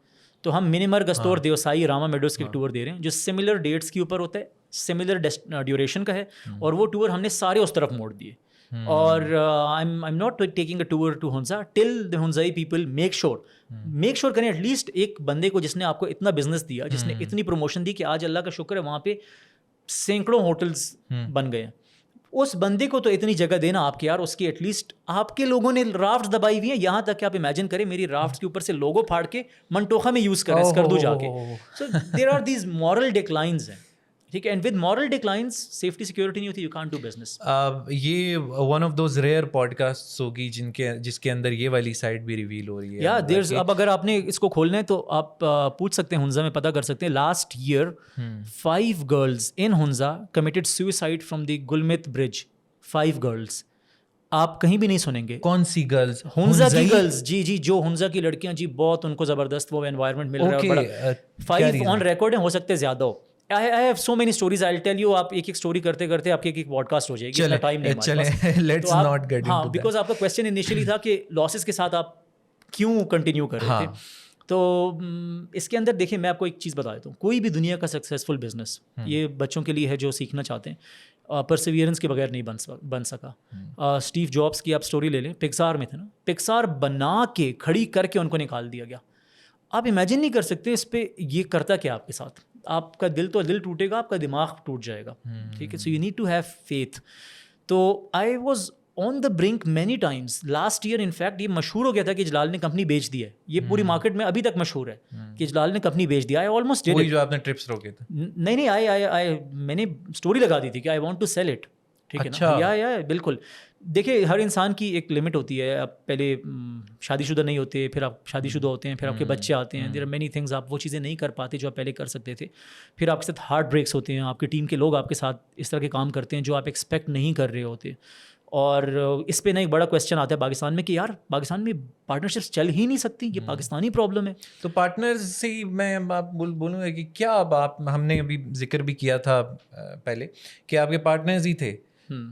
تو ہم منیمرگ, استور, دیوسائی, راما میڈوز کے ٹور دے رہے ہیں جو سملر ڈیٹس کے اوپر ہوتا ہے, سملر ڈیوریشن کا ہے, اور وہ ٹور ہم نے سارے اس طرف موڑ دیے. اور I am not taking a tour to Hunza till the Hunzai people make sure کریں ایٹ لیسٹ ایک بندے کو جس نے آپ کو اتنا بزنس دیا, جس نے اتنی پروموشن دی کہ آج اللہ کا شکر ہے وہاں پہ سینکڑوں ہوٹلس بن گئے ہیں, اس بندے کو تو اتنی جگہ دینا آپ کے, یار اس کی ایٹ لیسٹ آپ کے لوگوں نے رافٹ دبائی ہوئی ہیں, یہاں تک کہ آپ امیجن کریں میری رافٹ کے اوپر سے لوگو پھاڑ کے منٹوخا میں یوز کریں اسکردو جا کے. So there are these moral declines ہیں, ٹھیک ہے, and with moral declines safety security نہیں ہوتی, یو کانٹ ڈو بزنس. یہ ون آف دوز ریئر پوڈ کاسٹس ہوگی جس کے اندر یہ والی سائڈ بھی ریویل ہو رہی ہے. یا دیئرز, اب اگر آپ نے اس کو کھولنا ہے تو آپ پوچھ سکتے ہیں ہنزا میں, پتہ کر سکتے ہیں. Last year 5 girls in Hunza committed suicide from the Gulmit bridge. 5 girls, آپ کہیں بھی نہیں سنیں گے. کون سی گرلز؟ ہنزا کی گرلز, جی جو ہنزا کی لڑکیاں, جی بہت ان کو زبردست وہ انوائرمنٹ مل رہا ہے. 5 آن ریکارڈ ہیں, ہو سکتے زیادہ ہو. I have so many stories, I'll tell you. آپ ایک اسٹوری کرتے کرتے آپ کی ایک پوڈ کاسٹ ہو جائے گی, اتنا ٹائم نہیں ہمارے پاس. ہاں, بیکاز آپ کا کویشچن انیشلی تھا کہ لاسز کے ساتھ آپ کیوں کنٹینیو کر رہے تھے. تو اس کے اندر دیکھیں, میں آپ کو ایک چیز بتا دیتا ہوں, کوئی بھی دنیا کا سکسیزفل بزنس یہ بچوں کے لیے ہے جو سیکھنا چاہتے ہیں, پرسیویئرنس کے بغیر نہیں بن سکا. اسٹیو جابس کی آپ اسٹوری لے لیں, پکسار میں تھے نا, پکسار بنا کے کھڑی کر کے ان کو نکال دیا گیا. آپ امیجن نہیں کر سکتے اس پہ یہ کرتا کیا آپ کے ساتھ. آپ کا دل ٹوٹے گا, آپ کا دماغ ٹوٹ جائے گا, ٹھیک ہے. So you need to have faith. تو I was on the brink many times. Last year in fact یہ مشہور ہو گیا تھا کہ جلال نے کمپنی بیچ دی ہے, یہ پوری مارکیٹ میں ابھی تک مشہور ہے کہ جلال نے کمپنی بیچ دیا. I almost did it. جو آپ نے ٹرپس روکے تھے. نہیں, میں نے اسٹوری لگا دی تھی کہ I want to sell it, ٹھیک ہے نا. یا بالکل. دیکھیے ہر انسان کی ایک لمٹ ہوتی ہے. آپ پہلے شادی شدہ نہیں ہوتے, پھر آپ شادی شدہ ہوتے ہیں, پھر آپ کے بچے آتے ہیں. دیر آر مینی تھنگز, آپ وہ چیزیں نہیں کر پاتے جو آپ پہلے کر سکتے تھے. پھر آپ کے ساتھ ہارٹ بریکس ہوتے ہیں, آپ کی ٹیم کے لوگ آپ کے ساتھ اس طرح کے کام کرتے ہیں جو آپ ایکسپیکٹ نہیں کر رہے ہوتے. اور اس پہ نا ایک بڑا کویسچن آتا ہے پاکستان میں کہ یار پاکستان میں پارٹنرشپس چل ہی نہیں سکتی, یہ پاکستانی پرابلم ہے. تو پارٹنرز سے میں آپ بولوں گا کہ کیا اب آپ, ہم نے ابھی ذکر بھی کیا تھا پہلے کہ آپ کے پارٹنرز ہی تھے,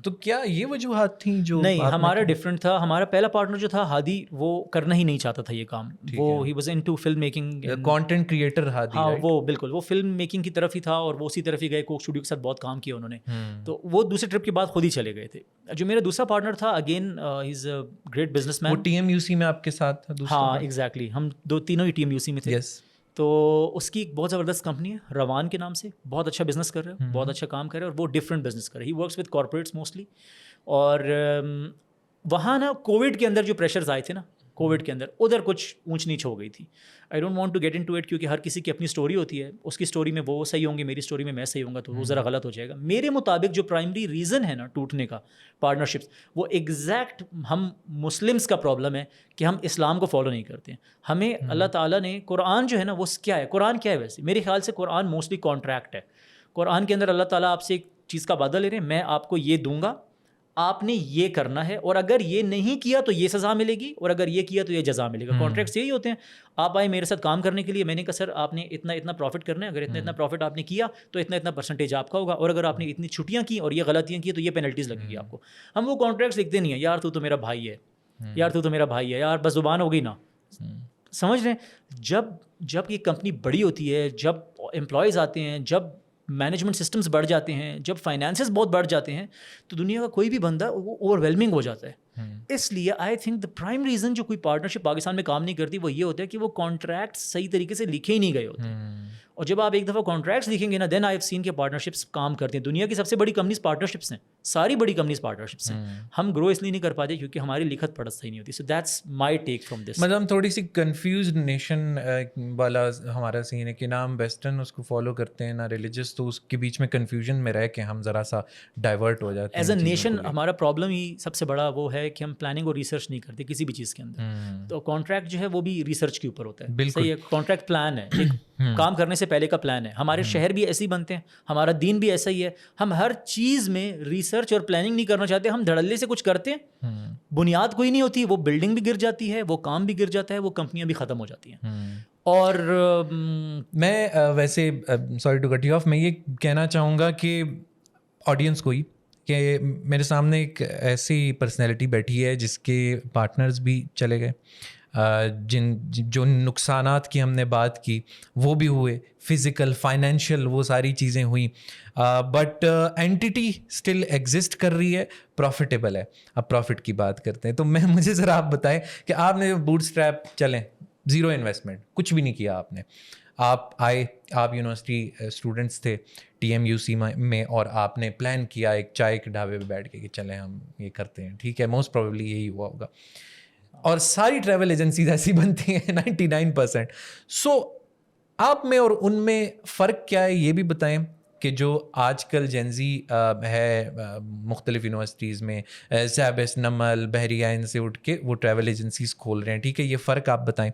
تو کیا یہ وجوہات تھیں جو نہیں, ہمارا ڈفرینٹ تھا. ہمارا پہلا پارٹنر جو تھا ہادی, وہ کرنا ہی نہیں چاہتا تھا یہ کام. وہ he was into film making, content creator Hadi. ہاں وہ بالکل, وہ فلم میکنگ کی طرف ہی تھا اور وہ اسی طرف ہی گئے. کوک اسٹوڈیو کے ساتھ بہت کام کیا انہوں نے, تو وہ دوسرے ٹرپ کے بعد خود ہی چلے گئے تھے. جو میرا دوسرا پارٹنر تھا, again he is a great business man. وہ ٹی ایم یو سی میں آپ کے ساتھ تھا؟ ہاں ایگزیکٹلی, ہم تینوں ہی ٹی ایم یو سی میں تھے. تو اس کی ایک بہت زبردست کمپنی ہے روان کے نام سے, بہت اچھا بزنس کر رہے ہیں, بہت اچھا کام کر رہے ہیں, اور وہ ڈفرینٹ بزنس کر رہے ہیں. He works with corporates mostly. اور وہاں نا کووڈ کے اندر جو پریشرز آئے تھے نا, کووڈ کے اندر ادھر کچھ اونچ نیچ ہو گئی تھی. I don't want to get into it, کیونکہ ہر کسی کی اپنی اسٹوری ہوتی ہے. اس کی اسٹوری میں وہ صحیح ہوں گے, میری اسٹوری میں صحیح ہوں گا, تو وہ ذرا غلط ہو جائے گا. میرے مطابق جو پرائمری ریزن ہے نا ٹوٹنے کا پارٹنرشپس, وہ ایگزیکٹ ہم مسلمس کا پرابلم ہے کہ ہم اسلام کو فالو نہیں کرتے ہیں. ہمیں اللہ تعالیٰ نے قرآن جو ہے نا, وہ کیا ہے, قرآن کیا ہے ویسے میرے خیال سے قرآن موسٹلی کانٹریکٹ ہے. قرآن کے اندر اللہ تعالیٰ آپ سے ایک چیز کا وعدہ لے رہے ہیں, میں آپ کو یہ دوں گا, آپ نے یہ کرنا ہے, اور اگر یہ نہیں کیا تو یہ سزا ملے گی, اور اگر یہ کیا تو یہ جزا ملے گا. کانٹریکٹس یہی ہوتے ہیں. آپ آئے میرے ساتھ کام کرنے کے لیے, میں نے کہا سر آپ نے اتنا پروفٹ کرنا ہے, اگر اتنا پروفٹ آپ نے کیا تو اتنا پرسنٹیج آپ کا ہوگا, اور اگر آپ نے اتنی چھٹیاں کی اور یہ غلطیاں کی تو یہ پینلٹیز لگے گی آپ کو. ہم وہ کانٹریکٹس لکھتے نہیں ہیں, یار تو میرا بھائی ہے, یار تو میرا بھائی ہے, یار بس زبان ہو گئی نا. سمجھ رہے ہیں, جب یہ کمپنی بڑی ہوتی ہے, جب امپلائیز آتے ہیں, جب مینجمنٹ سسٹمز بڑھ جاتے ہیں, جب فائنانسز بہت بڑھ جاتے ہیں, تو دنیا کا کوئی بھی بندہ وہ اوور ویلمنگ ہو جاتا ہے. اس لیے I think the prime reason جو کوئی پارٹنرشپ پاکستان میں کام نہیں کرتی وہ یہ ہوتا ہے کہ وہ کانٹریکٹ صحیح طریقے سے لکھے ہی نہیں گئے ہوتے. اور جب آپ ایک دفعہ کانٹریکٹس لکھیں گے نا, دین آئی ہیو سین کہ پارٹنرشپس کام کرتے ہیں. دنیا کی سب سے بڑی کمپنیز پارٹنرشپس ہیں, ساری بڑی کمپنیز پارٹنرشپس ہیں. ہم گرو اس لیے نہیں کر پاتے کیونکہ ہماری لکھت پڑھت صحیح نہیں ہوتی. So that's my take from this. مطلب تھوڑی سی کنفیوزڈ نیشن والا ہمارا سین ہے کہ نہ ہم ویسٹرن اس کو فالو کرتے ہیں, نہ ریلیجس, تو اس کے بیچ میں کنفیوژن میں رہ کے ہم ذرا سا ڈائیورٹ ہو جاتے ہیں. ایز اے نیشن ہمارا پرابلم ہی سب سے بڑا وہ ہے کہ ہم پلاننگ اور ریسرچ نہیں کرتے کسی بھی چیز کے اندر. تو کانٹریکٹ جو ہے وہ بھی ریسرچ کے اوپر ہوتا ہے. صحیح ہے, کانٹریکٹ پلان ہے, ایک کام کرنے سے پہلے کا پلان ہے. ہمارے شہر بھی ایسے ہی بنتے ہیں, ہمارا دین بھی ایسا ہی ہے. ہم ہر چیز میں ریسرچ اور پلاننگ نہیں کرنا چاہتے, ہم دھڑلے سے کچھ کرتے ہیں, بنیاد کوئی نہیں ہوتی, وہ بلڈنگ بھی گر جاتی ہے, وہ کام بھی گر جاتا ہے, وہ کمپنیاں بھی ختم ہو جاتی ہیں. اور میں ویسے sorry to cut you off, میں یہ کہنا چاہوں گا کہ آڈینس کو ہی کہ میرے سامنے ایک ایسی پرسنالٹی بیٹھی ہے جس کے پارٹنرز بھی چلے گئے, جو نقصانات کی ہم نے بات کی وہ بھی ہوئے, فزیکل, فائنینشیل, وہ ساری چیزیں ہوئیں, بٹ اینٹیٹی اسٹل ایگزسٹ کر رہی ہے, پروفیٹیبل ہے. اب پروفٹ کی بات کرتے ہیں, تو مجھے ذرا آپ بتائیں کہ آپ نے بوٹ اسٹریپ چلیں, زیرو انویسٹمنٹ, کچھ بھی نہیں کیا آپ نے, آپ آئے, آپ یونیورسٹی اسٹوڈنٹس تھے ٹی ایم یو سی میں, اور آپ نے پلان کیا ایک چائے کے ڈھابے پہ بیٹھ کے کہ چلیں ہم یہ کرتے ہیں, ٹھیک ہے, موسٹ پروبیبلی یہی ہوا ہوگا. اور ساری ٹریول ایجنسیز ایسی بنتی ہیں 99%. سو آپ میں اور ان میں فرق کیا ہے یہ بھی بتائیں, کہ جو آج کل جنزی ہے مختلف یونیورسٹیز میں, زیبس, نمل, بحریہ سے اٹھ کے وہ ٹریول ایجنسیز کھول رہے ہیں, ٹھیک ہے, یہ فرق آپ بتائیں.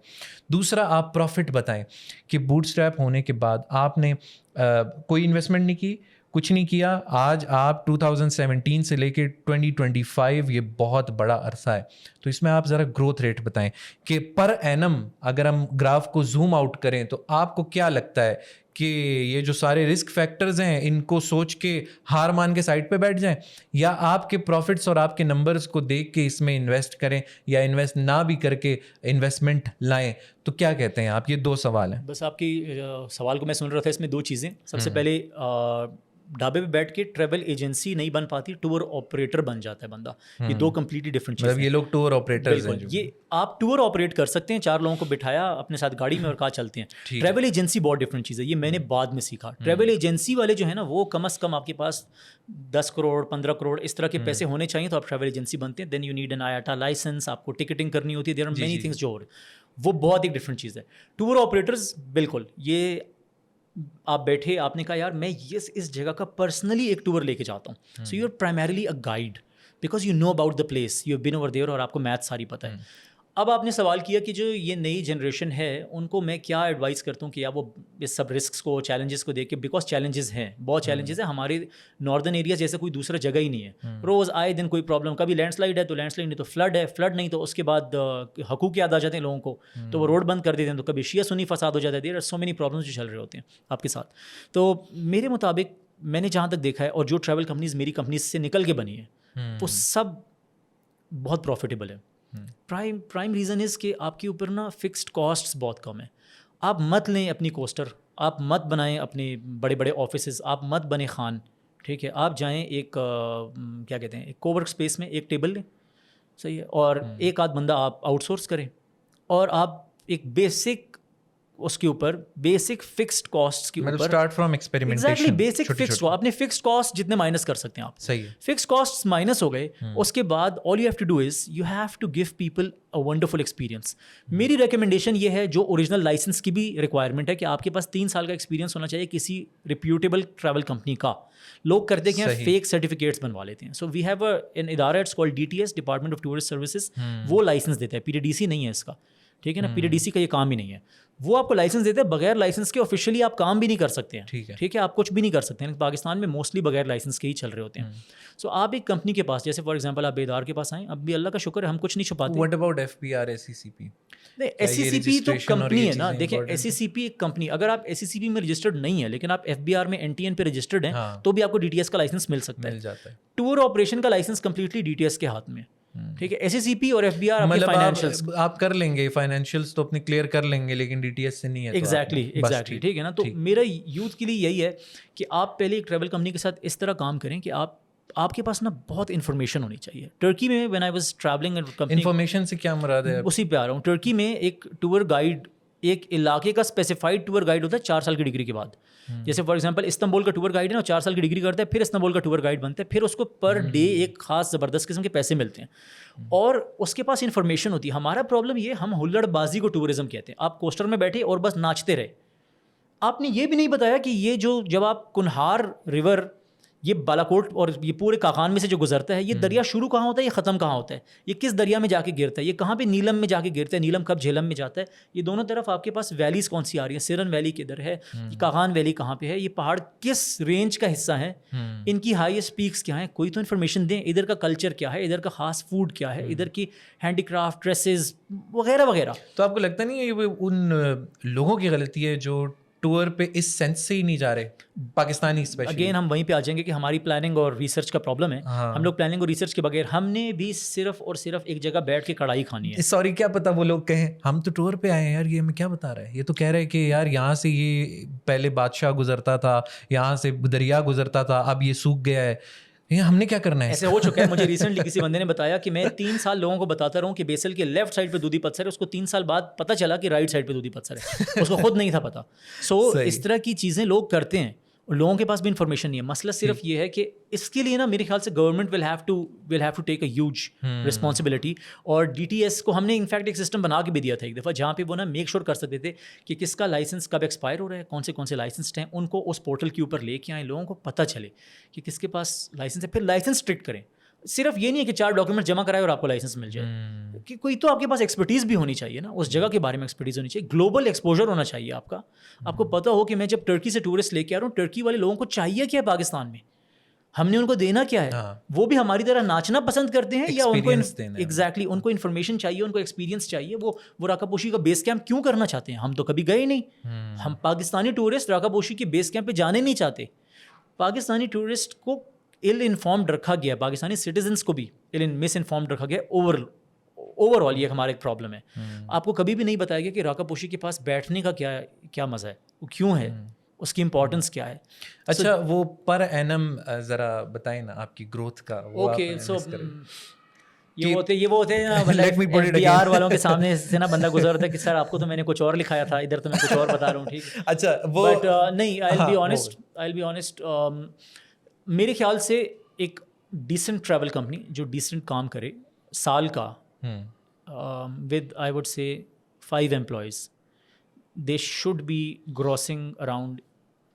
دوسرا آپ پروفٹ بتائیں کہ بوٹ اسٹریپ ہونے کے بعد آپ نے کوئی انویسٹمنٹ نہیں کی, کچھ نہیں کیا, آج آپ 2017 سے لے کے 2025 یہ بہت عرصہ عرصہ ہے, تو اس میں آپ ذرا گروتھ ریٹ بتائیں کہ پر اینم اگر ہم گراف کو زوم آؤٹ کریں تو آپ کو کیا لگتا ہے کہ یہ جو سارے رسک فیکٹرز ہیں ان کو سوچ کے ہار مان کے سائڈ پہ بیٹھ جائیں, یا آپ کے پروفٹس اور آپ کے نمبرز کو دیکھ کے اس میں انویسٹ کریں, یا انویسٹ نہ بھی کر کے انویسٹمنٹ لائیں؟ تو کیا کہتے ہیں آپ؟ یہ دو سوال ہیں. بس آپ کی سوال کو میں سن رہا تھا, اس میں دو چیزیں. سب سے پہلے ڈھابے پہ بیٹھ کے ٹریول ایجنسی نہیں بن پاتی, ٹور آپریٹر بن جاتا ہے بندہ. یہ دو کمپلیٹلی ڈفرنٹ چیزیں. یہ لوگ ٹور آپریٹرز ہیں. یہ آپ ٹور آپریٹ کر سکتے ہیں, 4 لوگوں کو بٹھایا اپنے ساتھ گاڑی میں اور کہا چلتے ہیں. ٹریول ایجنسی بہت ڈفرنٹ چیز ہے, یہ میں نے بعد میں سیکھا. ٹریول ایجنسی والے جو ہے نا, وہ کم از کم آپ کے پاس 10 کروڑ 15 کروڑ اس طرح کے پیسے ہونے چاہیے تو آپ ٹریول ایجنسی بنتے ہیں. Then you need an IATA license, آپ کو ٹکٹنگ کرنی ہوتی ہے, دیر آر مینی تھنگس جو ہو رہے, وہ بہت ایک ڈفرنٹ چیز ہے. ٹور آپریٹرز بالکل یہ آپ بیٹھے, آپ نے کہا یار میں اس جگہ کا پرسنلی ایک ٹور لے کے جاتا ہوں. So you are primarily a guide because you know about the place, you have been over there, اور آپ کو میتھ ساری پتہ ہے. اب آپ نے سوال کیا کہ جو یہ نئی جنریشن ہے ان کو میں کیا ایڈوائز کرتا ہوں کہ یا وہ اس سب رسکس کو, چیلنجز کو دیکھ کے, بیکاز چیلنجز ہیں, بہت چیلنجز ہیں. ہمارے ناردرن ایریا جیسے کوئی دوسرا جگہ ہی نہیں ہے. روز آئے دن کوئی پرابلم, کبھی لینڈ سلائڈ ہے تو لینڈ سلائڈ, نہیں تو فلڈ ہے, فلڈ نہیں تو اس کے بعد حقوق یاد آ جاتے ہیں لوگوں کو تو وہ روڈ بند کر دیتے ہیں, تو کبھی شیعہ سنی فساد ہو جاتا ہے. There are so many problems جو چل رہے ہوتے ہیں آپ کے ساتھ. تو میرے مطابق میں نے جہاں تک دیکھا ہے, اور جو ٹریول کمپنیز میری کمپنیز سے نکل کے بنی ہیں وہ سب بہت پروفیٹیبل ہے. پرائم ریزن از کہ آپ کے اوپر نا فکسڈ کاسٹس بہت کم ہیں. آپ مت لیں اپنی کوسٹر, آپ مت بنائیں اپنے بڑے بڑے آفیسز, آپ مت بنے خان, ٹھیک ہے. آپ جائیں ایک کیا کہتے ہیں, ایک کوورک اسپیس میں ایک ٹیبل لیں, صحیح ہے, اور ایک آدھ بندہ آپ آؤٹ سورس کریں, اور آپ ایک بیسک اس کے اوپر بیسک فکسڈ کاسٹ کے اوپر start from experimentation. Exactly basic fixed, اپنے فکسڈ کاسٹ جتنے مائنس کر سکتے ہیں آپ, صحیح ہے. فکسڈ کاسٹ مائنس ہو گئے, اس کے بعد all you have to do is you have to give people a wonderful experience. میری ریکمنڈیشن یہ ہے, جو اوریجنل لائسنس کی بھی ریکوائرمنٹ ہے کہ آپ کے پاس 3 سال کا ایکسپیرینس ہونا چاہیے کسی ریپیوٹیبل ٹریول کمپنی کا. لوگ کرتے کیا ہیں, فیک سرٹیفکیٹس بنوا لیتے ہیں. سو وی ہیو این ادارہ, it's called DTS, department of tourist services, وہ لائسنس دیتا ہے. PTDC نہیں ہے اس کا, ٹھیک ہے نا. PTDC کا یہ کام ہی نہیں ہے. وہ آپ کو لائسنس دیتے ہیں, بغیر لائسنس کے آفیشیلی آپ کام بھی نہیں کر سکتے ہیں, ٹھیک ہے, آپ کچھ بھی نہیں کر سکتے ہیں. پاکستان میں موسٹلی بغیر لائسنس کے ہی چل رہے ہوتے ہیں. سو آپ ایک کمپنی کے پاس, جیسے فار ایگزامپل آپ بیدار کے پاس آئیں, اب بھی اللہ کا شکر ہے ہم کچھ نہیں چھپاتے. What about FBR, SECP? نہیں, SECP تو کمپنی ہے نا. دیکھیں SECP ایک کمپنی, اگر آپ SECP میں رجسٹرڈ نہیں ہے لیکن آپ FBR میں NTN پہ رجسٹرڈ ہیں تو بھی آپ کو DTS کا لائسنس مل سکتا ہے. ٹور آپریشن کا لائسنس کمپلیٹلی DTS کے ہاتھ میں, ٹھیک ہے. SECP اور FBR مطلب آپ کر لیں گے, فائنینشیلس تو اپنے کلیئر کر لیں گے لیکن DTS سے نہیں ہے. ایگزیکٹلی, ٹھیک ہے نا. تو میرا یوتھ کے لیے یہی ہے کہ آپ پہلے ایک ٹریول کمپنی کے ساتھ اس طرح کام کریں کہ آپ کے پاس نا بہت انفارمیشن ہونی چاہیے. ٹرکی میں when I was travelling, information سے کیا مراد ہے؟ اسی پہ آ رہا ہوں. ٹرکی میں ایک ٹور گائیڈ, ایک علاقے کا اسپیسیفائڈ ٹور گائیڈ ہوتا ہے 4 سال کی ڈگری کے بعد. جیسے فار ایگزامپل استنبول کا ٹور گائیڈ ہے نا, 4 سال کی ڈگری کرتا ہے, پھر استنبول کا ٹور گائیڈ بنتا ہے, پھر اس کو پر ڈے ایک خاص زبردست قسم کے پیسے ملتے ہیں, اور اس کے پاس انفارمیشن ہوتی ہے. ہمارا پرابلم یہ, ہم ہلڑ بازی کو ٹورزم کہتے ہیں. آپ کوسٹر میں بیٹھے اور بس ناچتے رہے. آپ نے یہ بھی نہیں بتایا کہ یہ جو جب آپ کنہار ریور, یہ بالاکوٹ اور یہ پورے کاغان میں سے جو گزرتا ہے, یہ دریا شروع کہاں ہوتا ہے, یہ ختم کہاں ہوتا ہے, یہ کس دریا میں جا کے گرتا ہے, یہ کہاں پہ نیلم میں جا کے گرتا ہے, نیلم کب جھیلم میں جاتا ہے, یہ دونوں طرف آپ کے پاس ویلیز کون سی آ رہی ہیں, سیرن ویلی کدھر ہے, کاغان ویلی کہاں پہ ہے, یہ پہاڑ کس رینج کا حصہ ہیں, ان کی ہائیسٹ پیکس کیا ہیں, کوئی تو انفارمیشن دیں. ادھر کا کلچر کیا ہے, ادھر کا خاص فوڈ کیا ہے, ادھر کی ہینڈی کرافٹ, ڈریسز وغیرہ وغیرہ. تو آپ کو لگتا نہیں ہے یہ ان لوگوں کی غلطی ہے جو ٹور پہ اس سینس سے ہی نہیں جا رہے, پاکستانی اسپیشلی؟ اگین ہم وہیں پہ آ جائیں گے کہ ہماری پلاننگ اور ریسرچ کا پرابلم ہے. ہم لوگ پلاننگ اور ریسرچ کے بغیر, ہم نے بھی صرف اور صرف ایک جگہ بیٹھ کے کڑھائی کھانی ہے. سوری, کیا پتا وہ لوگ کہیں ہم تو ٹور پہ آئے ہیں یار, یہ ہمیں کیا بتا رہا ہے, یہ تو کہہ رہے ہیں کہ یار یہاں سے یہ پہلے بادشاہ گزرتا تھا, یہاں سے دریا گزرتا تھا, اب یہ سوکھ گیا ہے, ہم نے کیا کرنا ہے. ایسے ہو چکا ہے. مجھے ریسنٹلی کسی بندے نے بتایا کہ میں 3 سال لوگوں کو بتاتا رہا ہوں کہ بیسل کے لیفٹ سائڈ پہ دودھی پتھر ہے, اس کو 3 سال بعد پتہ چلا کہ رائٹ سائڈ پہ دودھی پتھر ہے, اس کو خود نہیں تھا پتا. سو اس طرح کی چیزیں لوگ کرتے ہیں, لوگوں کے پاس بھی انفارمیشن نہیں ہے. مسئلہ صرف یہ ہے کہ اس کے لیے نا میرے خیال سے government will have to take a huge responsibility. اور DTS کو ہم نے انفیکٹ ایک سسٹم بنا کے بھی دیا تھا ایک دفعہ, جہاں پہ وہ نا میک شور کر سکتے تھے کہ کس کا لائسنس کب ایکسپائر ہو رہا ہے, کون سے لائسنسڈ ہیں, ان کو اس پورٹل کے اوپر لے کے آئیں, لوگوں کو پتہ چلے کہ کس کے پاس لائسنس ہے. پھر لائسنس اسٹرکٹ کریں. صرف یہ نہیں ہے کہ 4 ڈاکیومنٹ جمع کرائے اور آپ کو لائسنس مل جائے, کہ کوئی تو آپ کے پاس ایکسپرٹیز بھی ہونی چاہیے نا, اس جگہ کے بارے میں ایکسپرٹیز ہونی چاہیے, گلوبل ایکسپوجر ہونا چاہیے آپ کا. آپ کو پتہ ہو کہ میں جب ٹرکی سے ٹورسٹ لے کے آ رہا ہوں, ٹرکی والے لوگوں کو چاہیے کیا ہے پاکستان میں, ہم نے ان کو دینا کیا ہے. وہ بھی ہماری طرح ناچنا پسند کرتے ہیں, یا ان کو ایگزیکٹلی ان کو انفارمیشن چاہیے, ان کو ایکسپیرینس چاہیے. وہ راکا پوشی کا بیس کیمپ کیوں کرنا چاہتے ہیں؟ ہم تو کبھی گئے نہیں. ہم پاکستانی ٹورسٹ راکا پوشی کے بیس کیمپ پہ جانے نہیں چاہتے. پاکستانی ٹورسٹ کو ایل انفارمڈ رکھا گیا, پاکستانی سٹیزنس کو بھی مس انفارمڈ رکھا گیا. اوور آل یہ ہمارا ایک پرابلم ہے. آپ کو کبھی بھی نہیں بتایا گیا کہ راکا پوشی کے پاس بیٹھنے کا کیا مزہ ہے, وہ کیوں ہے, اس کی امپورٹنس کیا ہے. اچھا, وہ پر اینم ذرا بتائیں نا آپ کی گروتھ کا. اوکے, سو یہ ہوتے ہیں بہار والوں کے سامنے سے نا بندہ گزرتا ہے کہ سر آپ کو تو میں نے کچھ اور لکھایا تھا, ادھر تو میں کچھ اور بتا رہا ہوں. ٹھیک ہے, اچھا وہ بٹ نہیں, I'll be honest, میرے خیال سے ایک ڈیسنٹ ٹریول کمپنی جو ڈیسنٹ کام کرے سال کا with I would say 5 employees, they should be grossing around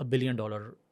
$1 billion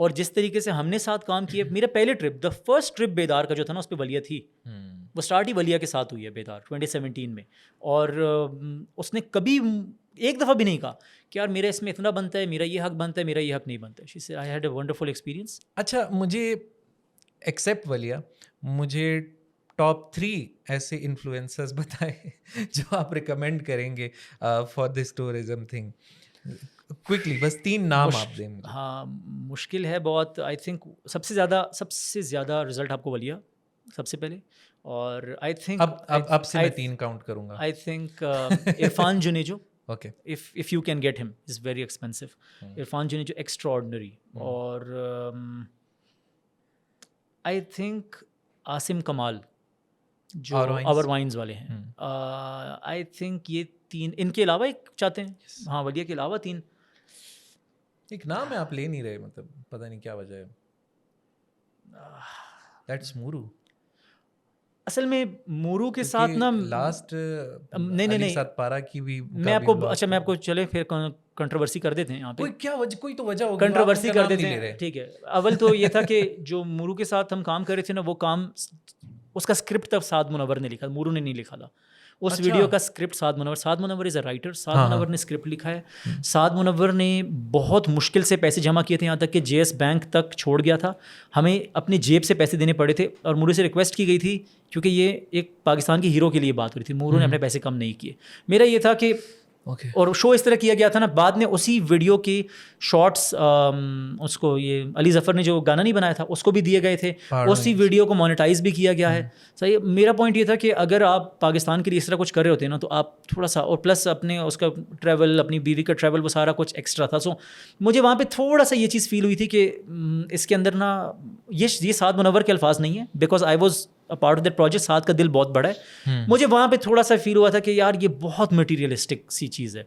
اور جس طریقے سے ہم نے ساتھ کام کیا. میرا پہلے ٹرپ, دا فرسٹ ٹرپ بیدار کا جو تھا نا, اس پہ ولیہ تھی. وہ اسٹارٹ ہی ولیہ کے ساتھ ہوئی ہے بیدار 2017 میں. اور اس نے کبھی ایک دفعہ بھی نہیں کہا کہ یار میرا اس میں اتنا بنتا ہے, میرا یہ حق بنتا ہے, میرا یہ حق نہیں بنتا ہے. She said I had a wonderful experience. اچھا, مجھے ایکسیپٹ ولیہ, مجھے ٹاپ 3 ایسے انفلوئنسرز بتائیں جو آپ ریکمینڈ کریں گے for this tourism thing. Quickly بس 3 نام آپ دیں مجھے. ہاں مشکل ہے بہت. آئی تھنک سب سے زیادہ رزلٹ آپ کو ولیہ سب سے پہلے. اور آئی تھنک اب سے میں 3 کاؤنٹ کروں گا. I think Irfan Junejo, okay, if you can get him, is very expensive. Irfan Junejo extraordinary. اور آئی تھنک عاصم کمال جو آور وائنز والے ہیں. آئی تھنک یہ 3. ان کے علاوہ ایک چاہتے ہیں؟ ہاں ولیہ کے علاوہ 3. ایک نام ہے آپ لے نہیں رہے, مطلب پتہ نہیں کیا وجہ ہے. دیٹس مورو. اصل میں مورو کے ساتھ نا لاسٹ نہیں ساتھ پارا کی بھی میں آپ کو, اچھا میں آپ کو چلے پھر کنٹروورسی کر دیتے ہیں یہاں پہ. کوئی تو وجہ ہوگی, کنٹروورسی کر دیتے ہیں. ٹھیک ہے, اول تو یہ تھا کہ جو مورو کے ساتھ ہم کام کر رہے تھے نا, وہ کام اس کا اسکرپٹ تب سعد منور نے لکھا, مورو نے نہیں لکھا تھا. اس ویڈیو کا script Saad Munawar is a writer. Saad Munawar نے اسکرپٹ لکھا ہے. سعد منور نے بہت مشکل سے پیسے جمع کیے تھے, یہاں تک کہ JS بینک تک چھوڑ گیا تھا. ہمیں اپنی جیب سے پیسے دینے پڑے تھے, اور مورو سے ریکویسٹ کی گئی تھی کیونکہ یہ ایک پاکستان کی ہیرو کے لیے بات ہو رہی تھی. مورو نے اپنے پیسے کم نہیں کیے. میرا یہ تھا کہ اور شو اس طرح کیا گیا تھا نا, بعد میں اسی ویڈیو کی شارٹس اس کو یہ علی ظفر نے جو گانا نہیں بنایا تھا اس کو بھی دیے گئے تھے, اسی ویڈیو کو مونیٹائز بھی کیا گیا ہے. صحیح. میرا پوائنٹ یہ تھا کہ اگر آپ پاکستان کے لیے اس طرح کچھ کر رہے ہوتے ہیں نا, تو آپ تھوڑا سا, اور پلس اپنے اس کا ٹریول, اپنی بیوی کا ٹریول, وہ سارا کچھ ایکسٹرا تھا. سو مجھے وہاں پہ تھوڑا سا یہ چیز فیل ہوئی تھی کہ اس کے اندر نا یہ سعد منور کے الفاظ نہیں ہیں, because I was part of that project. Saad کا دل بہت بڑا ہے. مجھے وہاں پہ تھوڑا سا فیل ہوا تھا کہ یار یہ بہت مٹیریلسٹک سی چیز ہے.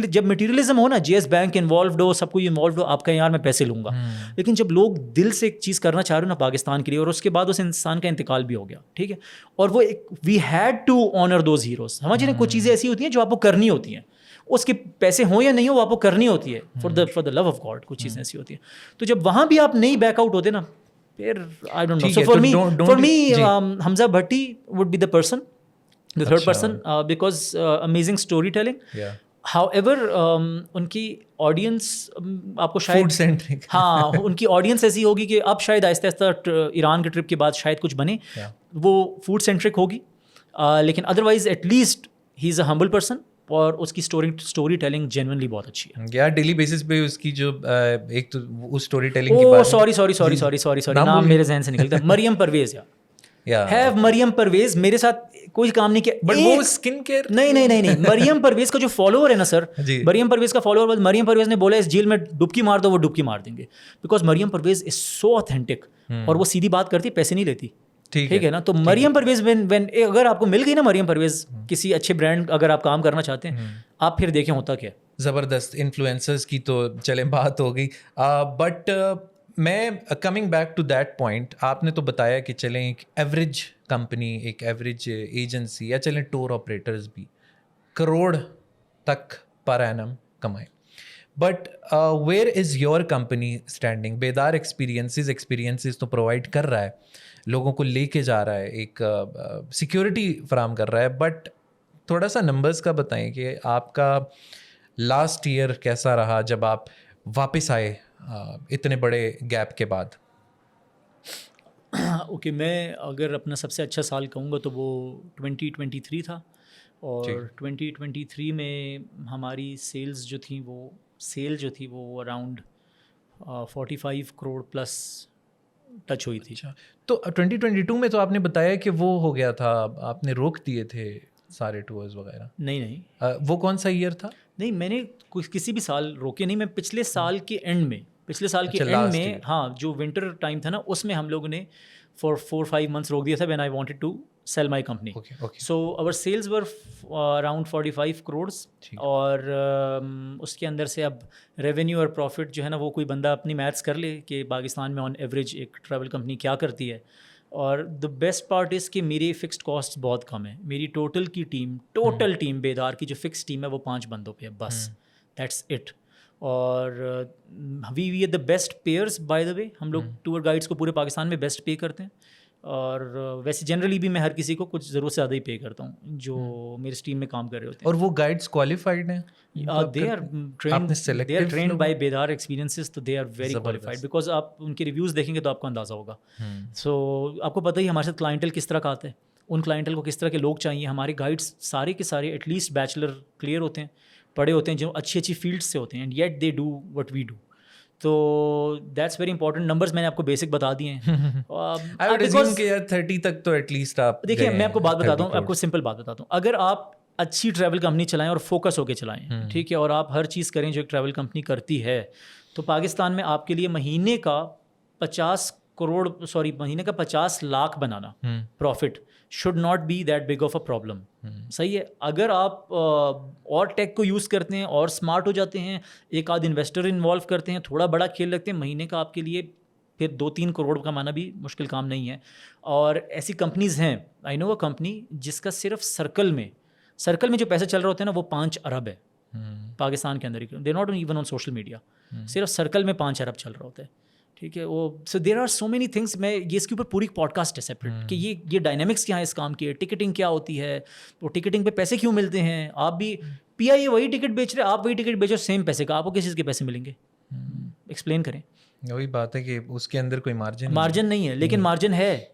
جب مٹیریلزم ہو نا, JS بینک انوالوڈ ہو, سب کوئی انوالوڈ ہو, آپ کہیں یار میں پیسے لوں گا, لیکن جب لوگ دل سے ایک چیز کرنا چاہ رہے ہو نا پاکستان کے لیے, اور اس کے بعد اس انسان کا انتقال بھی ہو گیا, ٹھیک ہے, اور وہ we had to honour those heroes. سمجھ رہے ہیں, کچھ چیزیں ایسی ہوتی ہیں جو آپ کو کرنی ہوتی ہیں, اس کے پیسے ہوں یا نہیں ہو, وہ آپ کو کرنی ہوتی ہے for the love of God. کچھ چیزیں ایسی ہوتی ہیں. تو جب وہاں بھی آپ نہیں بیک آؤٹ ہوتے نا, پھر I don't know. So for me, Hamza Bhatti would be the person, the third person, because amazing storytelling. However, ان کی آڈینس آپ کو شاید ہاں ان کی آڈینس ایسی ہوگی کہ اب شاید آہستہ آہستہ ایران کے ٹرپ کے بعد شاید کچھ بنے, وہ فوڈ سینٹرک ہوگی, لیکن otherwise at least he is a humble person, اور اس کی اسٹوری ٹیلنگ جینوئنلی بہت اچھی ہے. یار ڈیلی بیسس پہ اس کی جو ایک تو اس اسٹوری ٹیلنگ کی بات, سوری نام میرے ذہن سے نکلتا ہے, مریم پرویز. ہیو مریم پرویز میرے ساتھ کوئی کام نہیں کیا, بٹ وہ اسکن کیئر نہیں مریم پرویز کا جو فالوور ہے نا سر, مریم پرویز کا فالوور, مریم پرویز نے بولا اس جیل میں ڈبکی مار دو, وہ ڈبکی مار دیں گے, because Maryam Parvez is so authentic, اور وہ سیدھی بات کرتی, پیسے نہیں لیتی, ٹھیک ہے نا. تو مریم پرویز اگر آپ کو مل گئی نا مریم پرویز کسی اچھے برانڈ, اگر آپ کام کرنا چاہتے ہیں, آپ پھر دیکھیں ہوتا کیا. زبردست. انفلوئنسرز کی تو چلیں بات ہو گئی, بٹ میں coming back to that point, آپ نے تو بتایا کہ چلیں ایک ایوریج کمپنی, ایک ایوریج ایجنسی, یا چلیں ٹور آپریٹرز بھی کروڑ تک پر اینم کمائیں, but where is your company standing? Bedar experiences تو پرووائڈ کر رہا ہے, لوگوں کو لے کے جا رہا ہے, ایک سیکیورٹی فراہم کر رہا ہے, بٹ تھوڑا سا نمبرز کا بتائیں کہ آپ کا لاسٹ ایئر کیسا رہا جب آپ واپس آئے اتنے بڑے گیپ کے بعد؟ اوکے, میں اگر اپنا سب سے اچھا سال کہوں گا تو وہ 2023 تھا, اور 2023 میں ہماری سیل جو تھی وہ اراؤنڈ 45 کروڑ پلس ٹچ ہوئی تھی. تو 2022 میں تو آپ نے بتایا کہ وہ ہو گیا تھا, آپ نے روک دیے تھے سارے ٹورز وغیرہ. نہیں وہ کون سا ایئر تھا؟ نہیں, میں نے کسی بھی سال روکے نہیں. میں پچھلے سال کے اینڈ میں ہاں جو ونٹر ٹائم تھا نا, اس میں ہم لوگوں نے فار 4-5 months روک دیا تھا, when I wanted to sell my company. So our sales were around 45 crores, اور اس کے اندر سے اب ریونیو اور پروفٹ جو ہے نا, وہ کوئی بندہ اپنی میتھس کر لے کہ پاکستان میں آن ایوریج ایک ٹریول کمپنی کیا کرتی ہے. اور دا بیسٹ پارٹ از کہ میری فکسڈ کاسٹ بہت کم ہے. میری ٹوٹل ٹیم بیدار کی جو فکس ٹیم ہے وہ 5 بندوں پہ ہے بس, دیٹس اٹ. اور we are the best peers by the way. ہم لوگ ٹور گائیڈس کو پورے پاکستان میں بیسٹ پے کرتے ہیں, اور ویسے جنرلی بھی میں ہر کسی کو کچھ ضرورت سے زیادہ ہی پے کرتا ہوں جو میرے ٹیم میں کام کر رہے ہوتے ہیں. اور وہ گائیڈس کوالیفائڈ ہیں, they are trained by بیدار ایکسپیرینسز, تو they are very qualified because آپ ان کے ریویوز دیکھیں گے تو آپ کو اندازہ ہوگا. سو آپ کو پتہ ہی ہمارے ساتھ کلائنٹل کس طرح کا آتا ہے, ان کلائنٹل کو کس طرح کے لوگ چاہیے. ہمارے گائیڈس سارے کے سارے ایٹ لیسٹ بیچلر کلیئر ہوتے ہیں, پڑھے ہوتے ہیں, جو اچھی اچھی فیلڈ سے ہوتے ہیں, and yet they do what we do. تو دیٹس ویری امپورٹنٹ. نمبرز میں نے آپ کو بیسک بتا دیے ہیں. دیکھیے میں آپ کو بات بتاتا ہوں, آپ کو سمپل بات بتاتا ہوں. اگر آپ اچھی ٹریول کمپنی چلائیں اور فوکس ہو کے چلائیں, ٹھیک ہے, اور آپ ہر چیز کریں جو ایک ٹریول کمپنی کرتی ہے, تو پاکستان میں آپ کے لیے مہینے کا 50 لاکھ بنانا profit should not be that big of a problem. صحیح ہے. اگر آپ اور ٹیک کو یوز کرتے ہیں اور اسمارٹ ہو جاتے ہیں, ایک آدھ انویسٹر انوالو کرتے ہیں, تھوڑا بڑا کھیل رکھتے ہیں, مہینے کا آپ کے لیے پھر 2-3 کروڑ کمانا بھی مشکل کام نہیں ہے. اور ایسی کمپنیز ہیں, آئی نو اے کمپنی جس کا صرف سرکل میں جو پیسے چل رہے ہوتے ہیں نا وہ 5 ارب ہے پاکستان کے اندر ہی. They not even on social media, صرف سرکل میں 5 ارب چل رہا ہوتا ہے. ٹھیک ہے. وہ so there are so many things. میں یہ اس کے اوپر پوری پوڈ کاسٹ ہے سیپریٹ کہ یہ ڈائنامکس کیا ہے اس کام کی, ٹکٹنگ کیا ہوتی ہے, وہ ٹکٹنگ پہ پیسے کیوں ملتے ہیں. آپ بھی پی آئی اے وہی ٹکٹ بیچ رہے, آپ وہی ٹکٹ بیچو سیم پیسے کا, آپ کو کس چیز کے پیسے ملیں گے, ایکسپلین کریں. وہی بات ہے کہ اس کے اندر کوئی مارجن نہیں ہے, لیکن مارجن ہے.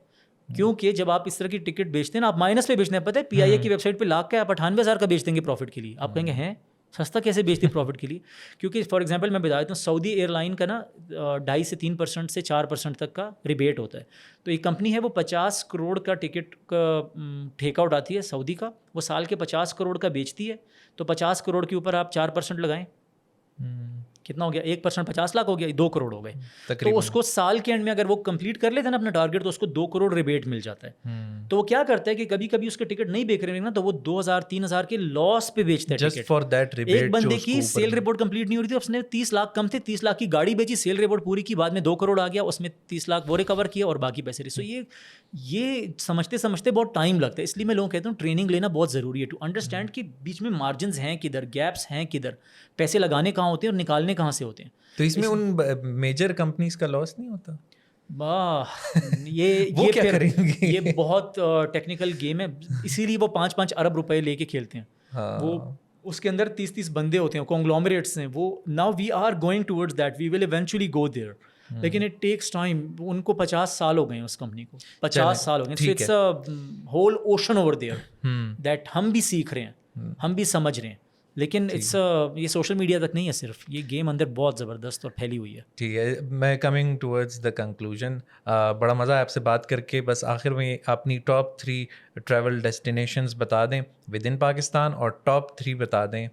کیونکہ جب آپ اس طرح کی ٹکٹ بیچتے ہیں نا, آپ مائنس پہ بیچتے ہیں. پتہ ہے پی آئی اے کی ویب سائٹ پہ لاکھ کا آپ 98,000 کا بیچ دیں گے پروفٹ کے لیے. آپ کہیں گے ہیں سستا کیسے بیچتے ہیں پروفٹ کے لیے. کیونکہ فار ایگزامپل میں بتا دیتا ہوں, سعودی ایئر لائن کا نا 2.5 سے 3% سے 4% تک کا ریبیٹ ہوتا ہے. تو ایک کمپنی ہے وہ 50 کروڑ کا ٹکٹ کا ٹیک آؤٹ آتی ہے سعودی کا, وہ سال کے 50 کروڑ کا بیچتی ہے. تو 50 کروڑ کے اوپر آپ 4% لگائیں, کتنا ہو گیا, 1% 50 لاکھ ہو گیا, 2 کروڑ ہو گئے. تو اس کو سال کے اینڈ میں اگر وہ کمپلیٹ کر لیتے ہیں نا اپنا ٹارگیٹ, تو اس کو 2 کروڑ ریبیٹ مل جاتا ہے. تو وہ کیا کرتا ہے کہ کبھی کبھی اس کے ٹکٹ نہیں بیچ رہے ہیں نا, تو وہ 2,000-3,000 کے لاس پہ بیچتے ہیں ٹکٹ. ایک بندے کی سیل رپورٹ کمپلیٹ نہیں ہو رہی تھی, اس نے 30 لاکھ کم تھے, 30 لاکھ کی گاڑی بیچی, سیل رپورٹ پوری کی, بعد میں 2 کروڑ آ گیا, اس میں 30 لاکھ وہ ریکور کیا اور باقی پیسے رہے. سو یہ سمجھتے بہت ٹائم لگتا ہے. اس لیے میں لوگوں کو کہتا ہوں ٹریننگ لینا بہت ضروری ہے ٹو انڈرسٹینڈ کہ بیچ میں مارجنز ہیں کدھر, گیپس ہیں کدھر, پیسے لگانے کہاں ہوتے ہیں اور نکالنے کہاں سے ہوتے ہیں. تو اس میں ان میجر کمپنیز کا لاس نہیں ہوتا؟ یہ بہت ٹیکنیکل گیم ہے, اسی لیے وہ 5-5 ارب روپے لے کے کھیلتے ہیں. وہ اس کے اندر 30 بندے ہوتے ہیں, کانگلومریٹس ہیں وہ. Now we are going towards that, we will eventually go there, لیکن اٹ ٹیکس ٹائم. ان کو 50 سال ہو گئے ہیں اس کمپنی کو, 50 سال ہو گئے. So it's a whole ocean over there that ہم بھی سیکھ رہے ہیں, ہم بھی سمجھ رہے ہیں, لیکن یہ سوشل میڈیا تک نہیں ہے صرف, یہ گیم اندر بہت زبردست اور پھیلی ہوئی ہے. ٹھیک ہے, میں کمنگ ٹورڈز دا کنکلوژن. بڑا مزہ ہے آپ سے بات کر کے. بس آخر میں اپنی ٹاپ 3 ٹریول ڈیسٹینیشنز بتا دیں ود ان پاکستان, اور ٹاپ 3 بتا دیں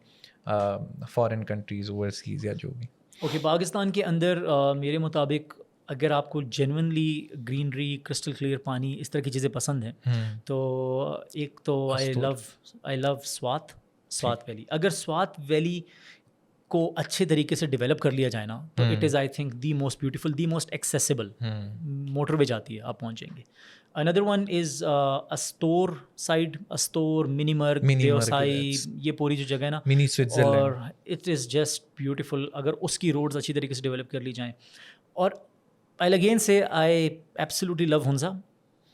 فارن کنٹریز, اوورسیز یا جو بھی. اوکے, پاکستان کے اندر میرے مطابق اگر آپ کو جینونلی گرینری, کرسٹل کلیئر پانی, اس طرح کی چیزیں پسند ہیں, تو ایک تو آئی لو سوات ویلی. اگر سوات ویلی کو اچھے طریقے سے ڈیولپ کر لیا جائے نا, تو it is I think the most beautiful, the most accessible. Motorway جاتی ہے, آپ پہنچیں گے. اندر one is Astore side, Astore, Minimarg, Deosai, یہ پوری جو جگہ ہے نا, منی سوئٹزرلینڈ, اور اٹ از جسٹ بیوٹیفل اگر اس کی روڈز اچھی طریقے سے ڈیولپ کر لی جائیں. اور آئی اگین سے I absolutely love Hunza.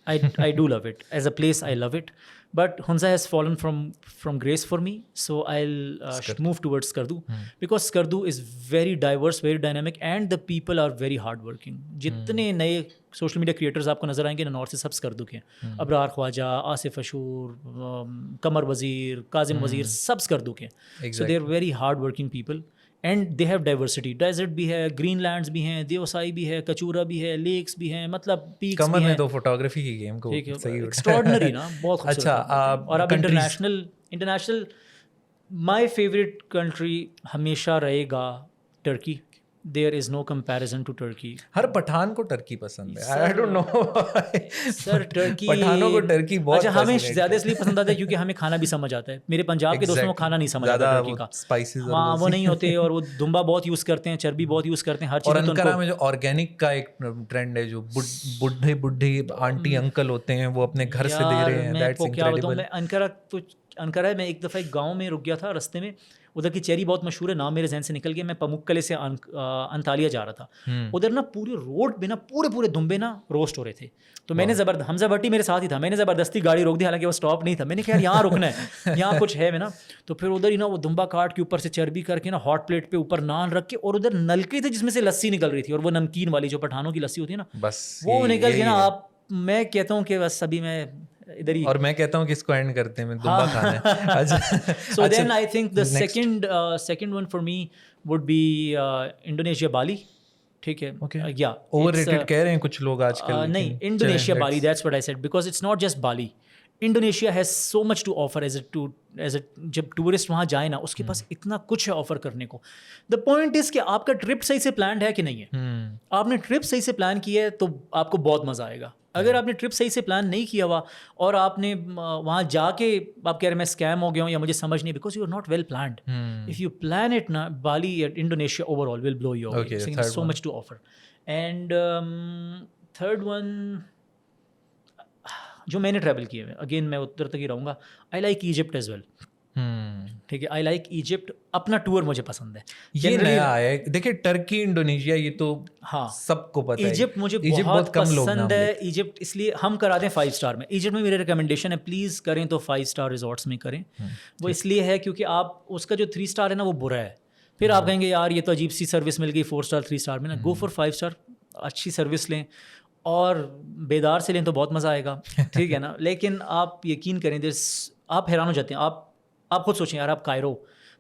I do love it as a place. I love it, but Hunza has fallen from grace for me. So I'll move towards Skardu, because Skardu is very diverse, very dynamic, and the people are very hard working. جتنے نئے social media creators آپ کو نظر آئیں گے نا, north سے سب سکردو کے ہیں. ابرار خواجہ, آصف اشور, قمر وزیر, کاظم وزیر, سب سکردو کے ہیں. So they are very hard working people. And they have diversity, desert بھی ہے, گرین لینڈس بھی ہیں, دیوسائی بھی ہے, کچورا بھی ہے, لیکس بھی ہیں, مطلب پیکس بھی ہیں. کمر نے تو فوٹوگرافی کی گیم کو ایکسٹراڈنری نا, بہت خوبصورت. اچھا, اور اب انٹرنیشنل مائی فیوریٹ کنٹری ہمیشہ رہے گا Turkey. There is no comparison to Turkey. ہر پٹھان کو ٹرکی پسند ہے. I don't know sir, Turkey پٹھانوں کو ٹرکی بہت اچھا ہمیں زیادہ اس لیے پسند آتا ہے کیونکہ ہمیں کھانا بھی سمجھ آتا ہے. میرے پنجاب کے دوستوں کو کھانا نہیں سمجھ آتا ٹرکی کا, ہاں وہ نہیں ہوتے, اور وہ دمبا بہت یوز کرتے ہیں, چربی بہت یوز کرتے ہیں, ہر چیز. اور انکارا میں جو آرگینک کا ایک ٹرینڈ ہے, جو بڈھے آنٹی انکل ہوتے ہیں وہ اپنے گھر سے دے رہے ہیں. میں کیا بتاؤں, میں انکارا میں ایک دفعہ ایک گاؤں میں رک گیا تھا رستے میں, ادھر کی چیری بہت مشہور ہے, نام میرے ذہن سے نکل گیا, میں پمکلے سے انطالیہ جا رہا تھا, ادھر نا پورے روڈ پہ نا پورے دمبے نا روسٹ ہو رہے تھے. تو میں نے حمزہ بھٹی میرے ساتھ ہی تھا, میں نے زبردستی گاڑی روک دی, حالانکہ وہ اسٹاپ نہیں تھا, میں نے کہا یہاں رکنا ہے, یہاں کچھ ہے نا. تو پھر ادھر ہی نا وہ دمبا کاٹ کے اوپر سے چربی کر کے نا ہاٹ پلیٹ پہ اوپر نان رکھ کے, اور ادھر نلکے تھے جس میں سے لسی نکل رہی تھی, اور وہ نمکین والی جو پٹھانوں کی لسی ہوتی ہے نا, بس وہ نکل کے نا آپ, میں کہتا ہوں کہ بس ابھی میں ادھر ہی, اور میں کہتا ہوں کہ اس کو اینڈ کرتے ہیں, دمبا کھانا ہے. So then I think the second one for me would be Indonesia, Bali. ٹھیک ہے, یا اوور ریٹڈ کہہ رہے ہیں کچھ لوگ آج کل. نہیں, Indonesia, Bali, that's what I said, because it's not just Bali. Indonesia has so much to offer as a جب ٹورسٹ وہاں جائے نا, اس کے پاس اتنا کچھ ہے آفر کرنے کو. دا پوائنٹ از کہ آپ کا ٹرپ صحیح سے پلانڈ ہے کہ نہیں ہے. آپ نے ٹرپ صحیح سے پلان کیا ہے تو آپ کو بہت مزہ آئے گا. اگر آپ نے ٹرپ صحیح سے پلان نہیں کیا ہوا اور آپ نے وہاں جا کے آپ کہہ رہے میں اسکیم ہو گیا ہوں یا مجھے سمجھ نہیں, because you are not well planned. If you plan it نا, بالی یا Indonesia over all will blow you away, so much to offer. And third one جو میں نے ٹریول کیے ہوئے, اگین میں ادھر تک ہی رہوں گا, I like Egypt as well. ٹھیک ہے, آئی لائک ایجپٹ, اپنا ٹور مجھے پسند ہے. یہ نیا ہے, دیکھیں ٹرکی, انڈونیشیا, یہ تو ہاں سب کو پتہ ہے. ایجپٹ مجھے بہت پسند ہے. ایجپٹ اس لیے ہم کراتے ہیں 5 اسٹار میں. ایجپٹ میں میری ریکمنڈیشن ہے, پلیز کریں تو 5 اسٹار ریزورٹس میں کریں. وہ اس لیے ہے کیونکہ آپ اس کا جو 3 اسٹار ہے نا وہ برا ہے. پھر آپ کہیں گے یار یہ تو عجیب سی سروس مل گئی 4 اسٹار 3 اسٹار میں نا. گو فار 5 اسٹار, اچھی سروس لیں اور بیدار سے لیں تو بہت مزہ آئے گا. ٹھیک ہے نا, لیکن آپ یقین کریں آپ حیران ہو جاتے ہیں. آپ خود سوچیں یار, آپ کائرو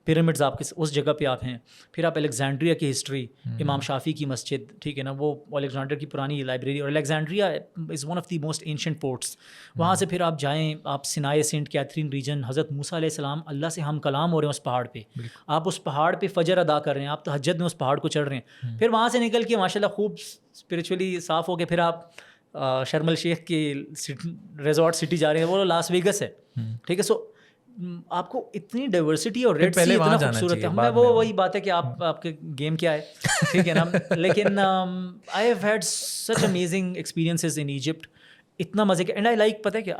پیرامڈز آپ کے اس جگہ پہ آپ ہیں, پھر آپ الیگزینڈریا کی ہسٹری, امام شافی کی مسجد, ٹھیک ہے نا, وہ الیگزینڈر کی پرانی لائبریری, اور Alexandria is one of the most ancient ports. وہاں سے پھر آپ جائیں, آپ سینائے سینٹ کیتھرین ریجن, حضرت موسیٰ علیہ السلام اللہ سے ہم کلام ہو رہے ہیں اس پہاڑ پہ, آپ اس پہاڑ پہ فجر ادا کر رہے ہیں, آپ تہجد میں اس پہاڑ کو چڑھ رہے ہیں. پھر وہاں سے نکل کے ماشاء اللہ خوب اسپریچولی صاف ہو کے پھر آپ شرم الشیخ کی ریزورٹ سٹی جا رہے ہیں, وہ لاس ویگس ہے. ٹھیک ہے, سو آپ کو اتنی ڈائیورسٹی اور ریڈ سی اتنا خوبصورت ہے. میں وہی بات ہے کہ آپ کے گیم کیا ہے, ٹھیک ہے نا. لیکن آئی have had such amazing experiences in Egypt, اتنا مزے کے. اینڈ آئی لائک, پتہ ہے کہ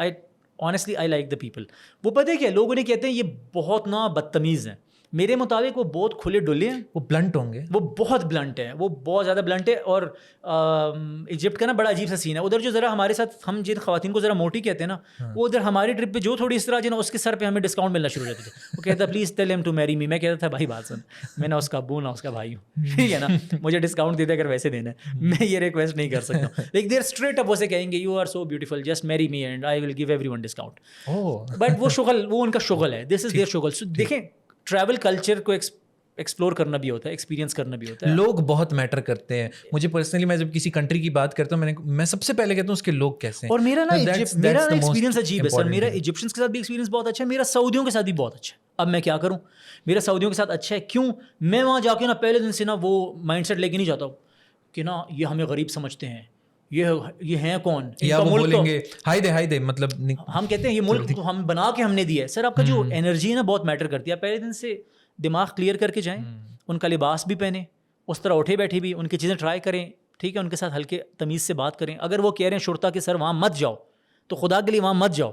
honestly I like the people. وہ پتہ ہے کیا لوگ انہیں کہتے ہیں یہ بہت نا بدتمیز ہیں, میرے مطابق وہ بہت کھلے ڈلے ہیں. وہ بلنٹ ہوں گے, وہ بہت بلنٹ ہے, وہ بہت زیادہ بلنٹ ہے. اور ایجپٹ کا نا بڑا عجیب سا سین ہے ادھر, جو ذرا ہمارے ساتھ ہم جن خواتین کو ذرا موٹی کہتے ہیں نا, وہ ادھر ہماری ٹرپ پہ جو تھوڑی اس طرح جو نا اس کے سر پہ ہمیں ڈسکاؤنٹ ملنا شروع ہو جاتے تھے. وہ کہتا پلیز ٹیل ہم ٹو میری می. میں کہتا تھا بھائی بات سن, میں نہ اس کا ابو نہ اس کا بھائی ہوں, ٹھیک ہے نا, مجھے ڈسکاؤنٹ دے دے اگر ویسے دینا ہے, میں یہ ریکویسٹ نہیں کر سکتا. لیکن دیر اسٹریٹ اپ اسے کہیں گے you are so beautiful, just marry me and I will give everyone discount. But وہ شغل, وہ ان کا شغل ہے, دس از دیئر شغل. سو دیکھیں ٹریول کلچر کو ایکسپلور کرنا بھی ہوتا ہے, ایکسپیرینس کرنا بھی ہوتا ہے. لوگ بہت میٹر کرتے ہیں. مجھے پرسنلی, میں جب کسی کنٹری کی بات کرتا ہوں, میں سب سے پہلے کہتا ہوں اس کے لوگ کیسے ہیں. اور میرا نا ایکسپیرینس عجیب ہے سر. میرا ایجپشنس کے ساتھ بھی ایکسپیرینس بہت اچھا ہے, میرا سعودیوں کے ساتھ بھی بہت اچھا ہے. اب میں کیا کروں, میرا سعودیوں کے ساتھ اچھا ہے. کیوں؟ میں وہاں جا کے نا پہلے دن سے نا وہ مائنڈ سیٹ لے کے نہیں جاتا ہوں کہ نا یہ ہمیں غریب سمجھتے ہیں, یہ ہیں کون, یا وہ بولیں گے ہائی دے, مطلب ہم کہتے ہیں یہ ملک ہم بنا کے ہم نے دیا ہے. سر آپ کا جو انرجی ہے نا بہت میٹر کرتی ہے. پہلے دن سے دماغ کلیئر کر کے جائیں, ان کا لباس بھی پہنیں, اس طرح اٹھے بیٹھے بھی ان کی چیزیں ٹرائی کریں, ٹھیک ہے, ان کے ساتھ ہلکے تمیز سے بات کریں. اگر وہ کہہ رہے ہیں شرطا کہ سر وہاں مت جاؤ, تو خدا کے لیے وہاں مت جاؤ,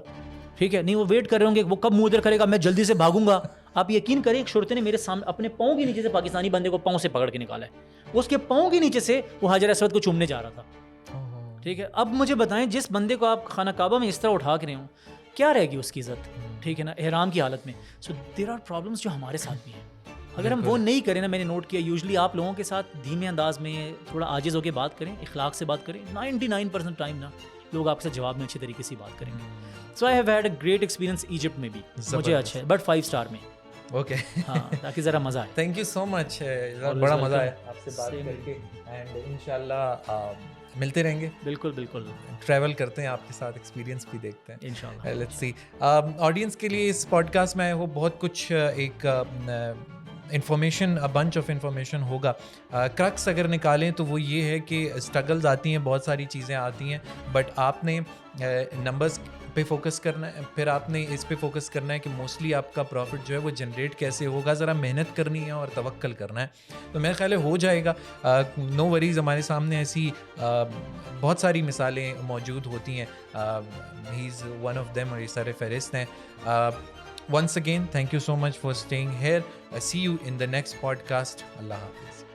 ٹھیک ہے. نہیں, وہ ویٹ کر رہے ہوں گے, وہ کب منہ ادھر کرے گا, میں جلدی سے بھاگوں گا. آپ یقین کریں ایک شرطے نے میرے سامنے اپنے پاؤں کے نیچے سے پاکستانی بندے کو پاؤں سے پکڑ کے نکالا ہے. اس کے پاؤں کے نیچے سے وہ حجر اسود کو چومنے جا رہا تھا, ٹھیک ہے. اب مجھے بتائیں جس بندے کو آپ خانہ کعبہ میں اس طرح اٹھا کے رہے ہوں, کیا رہے گی اس کی عزت, ٹھیک ہے نا, احرام کی حالت میں. سو دیر آر پرابلمس جو ہمارے ساتھ بھی ہیں. اگر ہم وہ نہیں کریں نا, میں نے نوٹ کیا یوزلی آپ لوگوں کے ساتھ دھیمے انداز میں تھوڑا عاجز ہو کے بات کریں, اخلاق سے بات کریں, 99% ٹائم نا لوگ آپ کے ساتھ جواب میں اچھے طریقے سے بات کریں گے. So I have had a great experience Egypt میں بھی, مجھے اچھا ہے, بٹ 5 اسٹار میں. اوکے, ہاں, تاکہ ذرا مزہ آئے. تھینک یو سو مچ, بڑا مزہ آیا آپ سے بات کر کے. اینڈ انشاءاللہ ملتے رہیں گے. بالکل بالکل, ٹریول کرتے ہیں آپ کے ساتھ, ایکسپیرینس بھی دیکھتے ہیں انشاءاللہ. Let's see. آڈینس کے لیے اس پوڈ کاسٹ میں وہ بہت کچھ ایک انفارمیشن, بنچ آف انفارمیشن ہوگا. کرکس اگر نکالیں تو وہ یہ ہے کہ اسٹرگلز آتی ہیں, بہت ساری چیزیں آتی ہیں, بٹ آپ نے نمبرز پہ فوکس کرنا ہے, پھر آپ نے اس پہ فوکس کرنا ہے کہ موسٹلی آپ کا پروفٹ جو ہے وہ جنریٹ کیسے ہوگا. ذرا محنت کرنی ہے اور توکل کرنا ہے, تو میرا خیال ہے ہو جائے گا. نو وریز, ہمارے سامنے ایسی بہت ساری مثالیں موجود ہوتی ہیں. ہی از ون آف دیم, اور یہ سارے فہرست ہیں. once again, thank you so much for staying here. See you in the next podcast. Allah Hafiz.